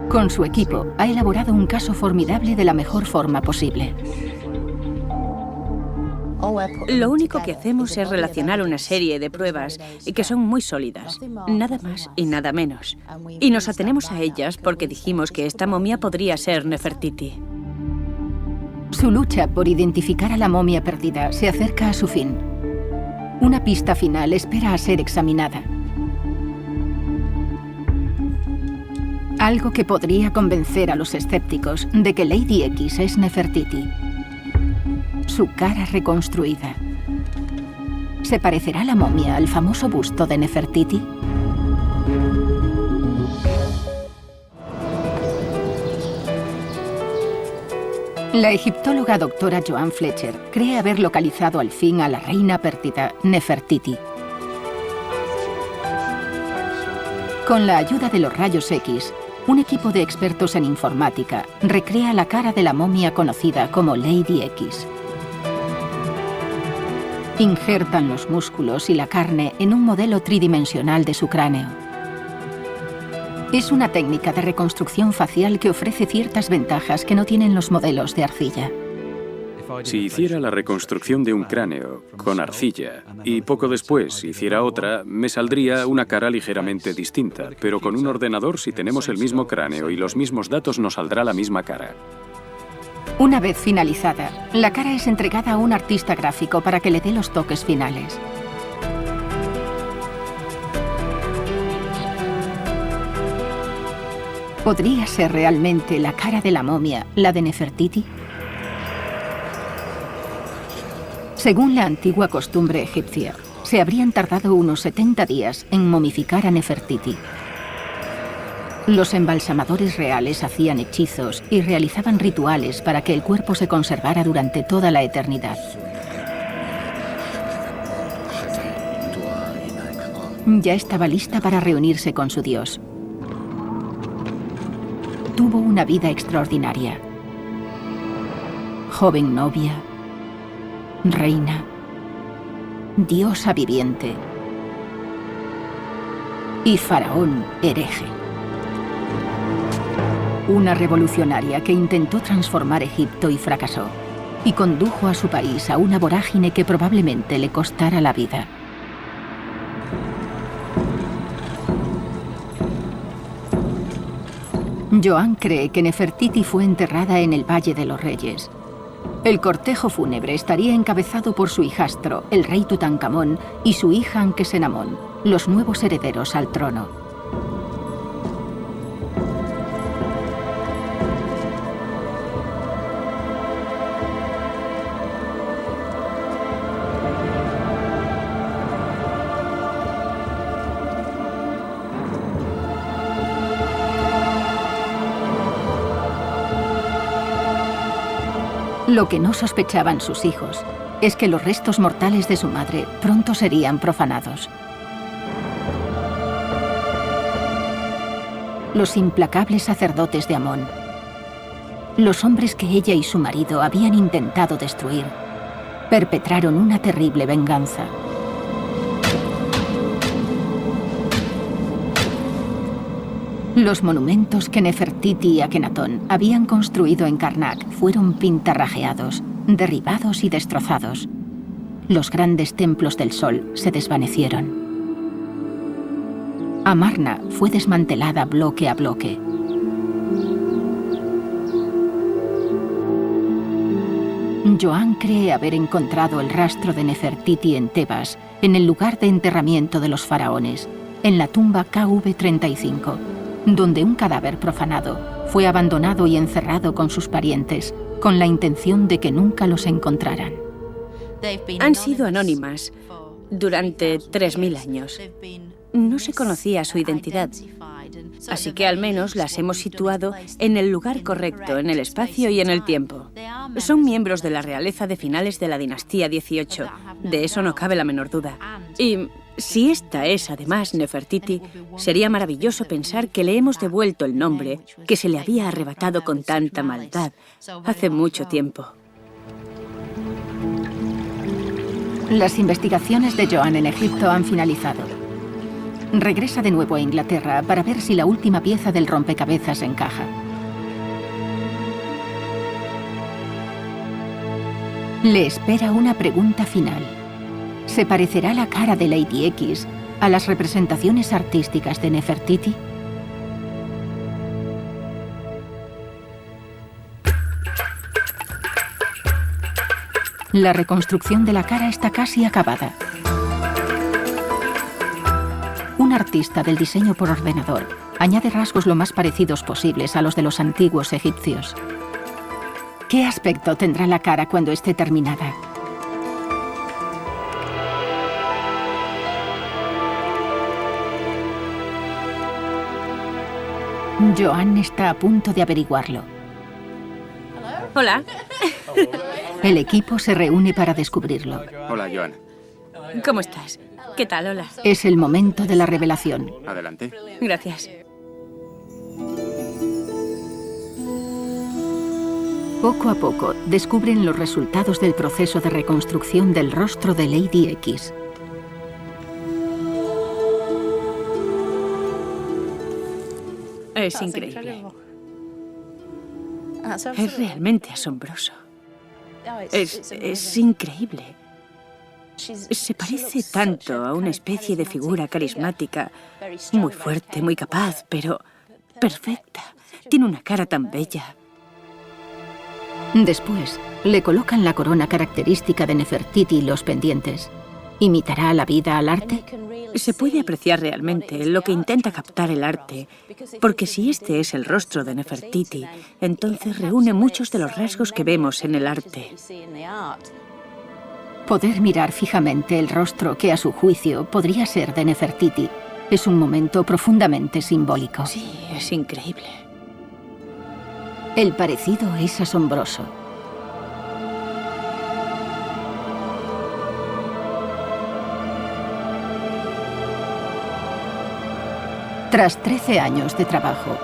Con su equipo, ha elaborado un caso formidable de la mejor forma posible. Lo único que hacemos es relacionar una serie de pruebas que son muy sólidas, nada más y nada menos. Y nos atenemos a ellas porque dijimos que esta momia podría ser Nefertiti. Su lucha por identificar a la momia perdida se acerca a su fin. Una pista final espera a ser examinada. Algo que podría convencer a los escépticos de que Lady X es Nefertiti. Su cara reconstruida. ¿Se parecerá la momia al famoso busto de Nefertiti? La egiptóloga doctora Joan Fletcher cree haber localizado al fin a la reina perdida, Nefertiti. Con la ayuda de los rayos X, un equipo de expertos en informática recrea la cara de la momia conocida como Lady X. Injertan los músculos y la carne en un modelo tridimensional de su cráneo. Es una técnica de reconstrucción facial que ofrece ciertas ventajas que no tienen los modelos de arcilla. Si hiciera la reconstrucción de un cráneo con arcilla y poco después hiciera otra, me saldría una cara ligeramente distinta, pero con un ordenador, si tenemos el mismo cráneo y los mismos datos, nos saldrá la misma cara. Una vez finalizada, la cara es entregada a un artista gráfico para que le dé los toques finales. ¿Podría ser realmente la cara de la momia la de Nefertiti? Según la antigua costumbre egipcia, se habrían tardado unos 70 días en momificar a Nefertiti. Los embalsamadores reales hacían hechizos y realizaban rituales para que el cuerpo se conservara durante toda la eternidad. Ya estaba lista para reunirse con su dios. tuvo una vida extraordinaria. Joven novia, reina, diosa viviente y faraón hereje. Una revolucionaria que intentó transformar Egipto y fracasó, y condujo a su país a una vorágine que probablemente le costara la vida. Joan cree que Nefertiti fue enterrada en el Valle de los Reyes. El cortejo fúnebre estaría encabezado por su hijastro, el rey Tutankamón, y su hija Ankesenamón, los nuevos herederos al trono. Lo que no sospechaban sus hijos es que los restos mortales de su madre pronto serían profanados. Los implacables sacerdotes de Amón, los hombres que ella y su marido habían intentado destruir, perpetraron una terrible venganza. Los monumentos que Nefertiti y Akenatón habían construido en Karnak fueron pintarrajeados, derribados y destrozados. Los grandes templos del sol se desvanecieron. Amarna fue desmantelada bloque a bloque. Joan cree haber encontrado el rastro de Nefertiti en Tebas, en el lugar de enterramiento de los faraones, en la tumba KV35. Donde un cadáver profanado fue abandonado y encerrado con sus parientes, con la intención de que nunca los encontraran. Han sido anónimas durante 3000 años. No se conocía su identidad, así que al menos las hemos situado en el lugar correcto, en el espacio y en el tiempo. Son miembros de la realeza de finales de la dinastía 18, de eso no cabe la menor duda. Y si esta es además Nefertiti, sería maravilloso pensar que le hemos devuelto el nombre que se le había arrebatado con tanta maldad hace mucho tiempo. Las investigaciones de Joan en Egipto han finalizado. Regresa de nuevo a Inglaterra para ver si la última pieza del rompecabezas encaja. Le espera una pregunta final. ¿Se parecerá la cara de Lady X a las representaciones artísticas de Nefertiti? La reconstrucción de la cara está casi acabada. Un artista del diseño por ordenador añade rasgos lo más parecidos posibles a los de los antiguos egipcios. ¿Qué aspecto tendrá la cara cuando esté terminada? Joan está a punto de averiguarlo. Hola. El equipo se reúne para descubrirlo. Hola, Joan. ¿Cómo estás? ¿Qué tal? Hola. Es el momento de la revelación. Adelante. Gracias. Poco a poco descubren los resultados del proceso de reconstrucción del rostro de Lady X. Es increíble. Es realmente asombroso. Es increíble. Se parece tanto a una especie de figura carismática, muy fuerte, muy capaz, pero perfecta. Tiene una cara tan bella. Después, le colocan la corona característica de Nefertiti y los pendientes. ¿Imitará la vida al arte? Se puede apreciar realmente lo que intenta captar el arte, porque si este es el rostro de Nefertiti, entonces reúne muchos de los rasgos que vemos en el arte. Poder mirar fijamente el rostro que a su juicio podría ser de Nefertiti es un momento profundamente simbólico. Sí, es increíble. El parecido es asombroso. Tras 13 años de trabajo,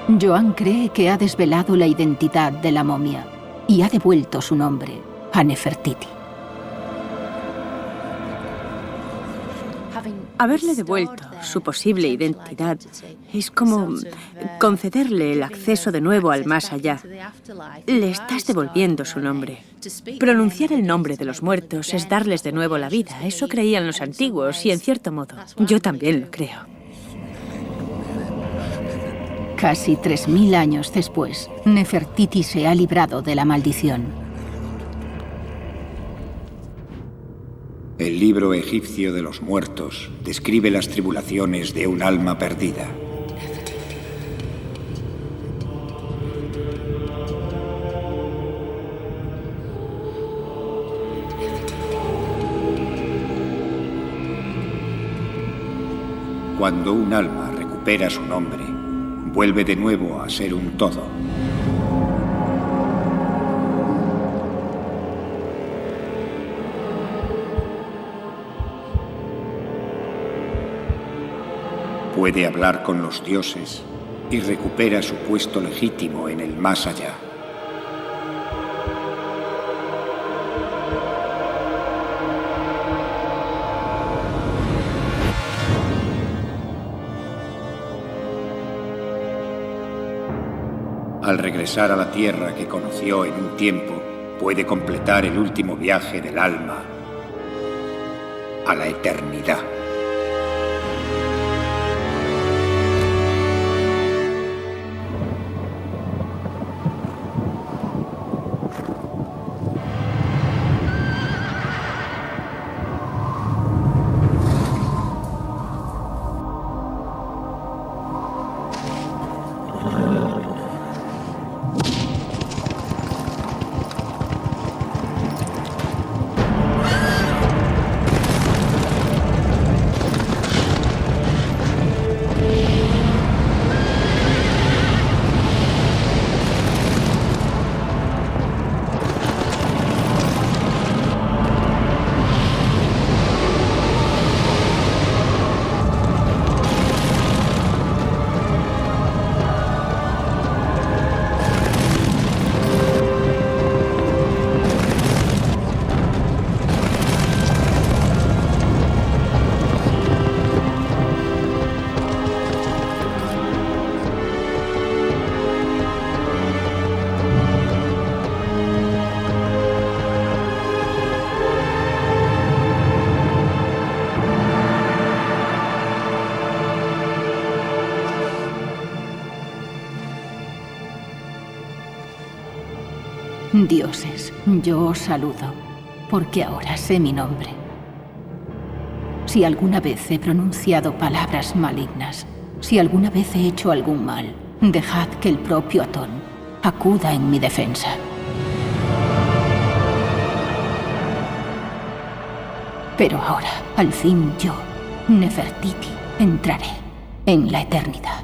Joan cree que ha desvelado la identidad de la momia y ha devuelto su nombre a Nefertiti. Haberle devuelto su posible identidad es como concederle el acceso de nuevo al más allá. Le estás devolviendo su nombre. Pronunciar el nombre de los muertos es darles de nuevo la vida. Eso creían los antiguos y, en cierto modo, yo también lo creo. Casi 3000 años después, Nefertiti se ha librado de la maldición. El libro egipcio de los muertos describe las tribulaciones de un alma perdida. Cuando un alma recupera su nombre, vuelve de nuevo a ser un todo. Puede hablar con los dioses y recupera su puesto legítimo en el más allá. Al regresar a la tierra que conoció en un tiempo, puede completar el último viaje del alma a la eternidad. Dioses, yo os saludo, porque ahora sé mi nombre. Si alguna vez he pronunciado palabras malignas, si alguna vez he hecho algún mal, dejad que el propio Atón acuda en mi defensa. Pero ahora, al fin yo, Nefertiti, entraré en la eternidad.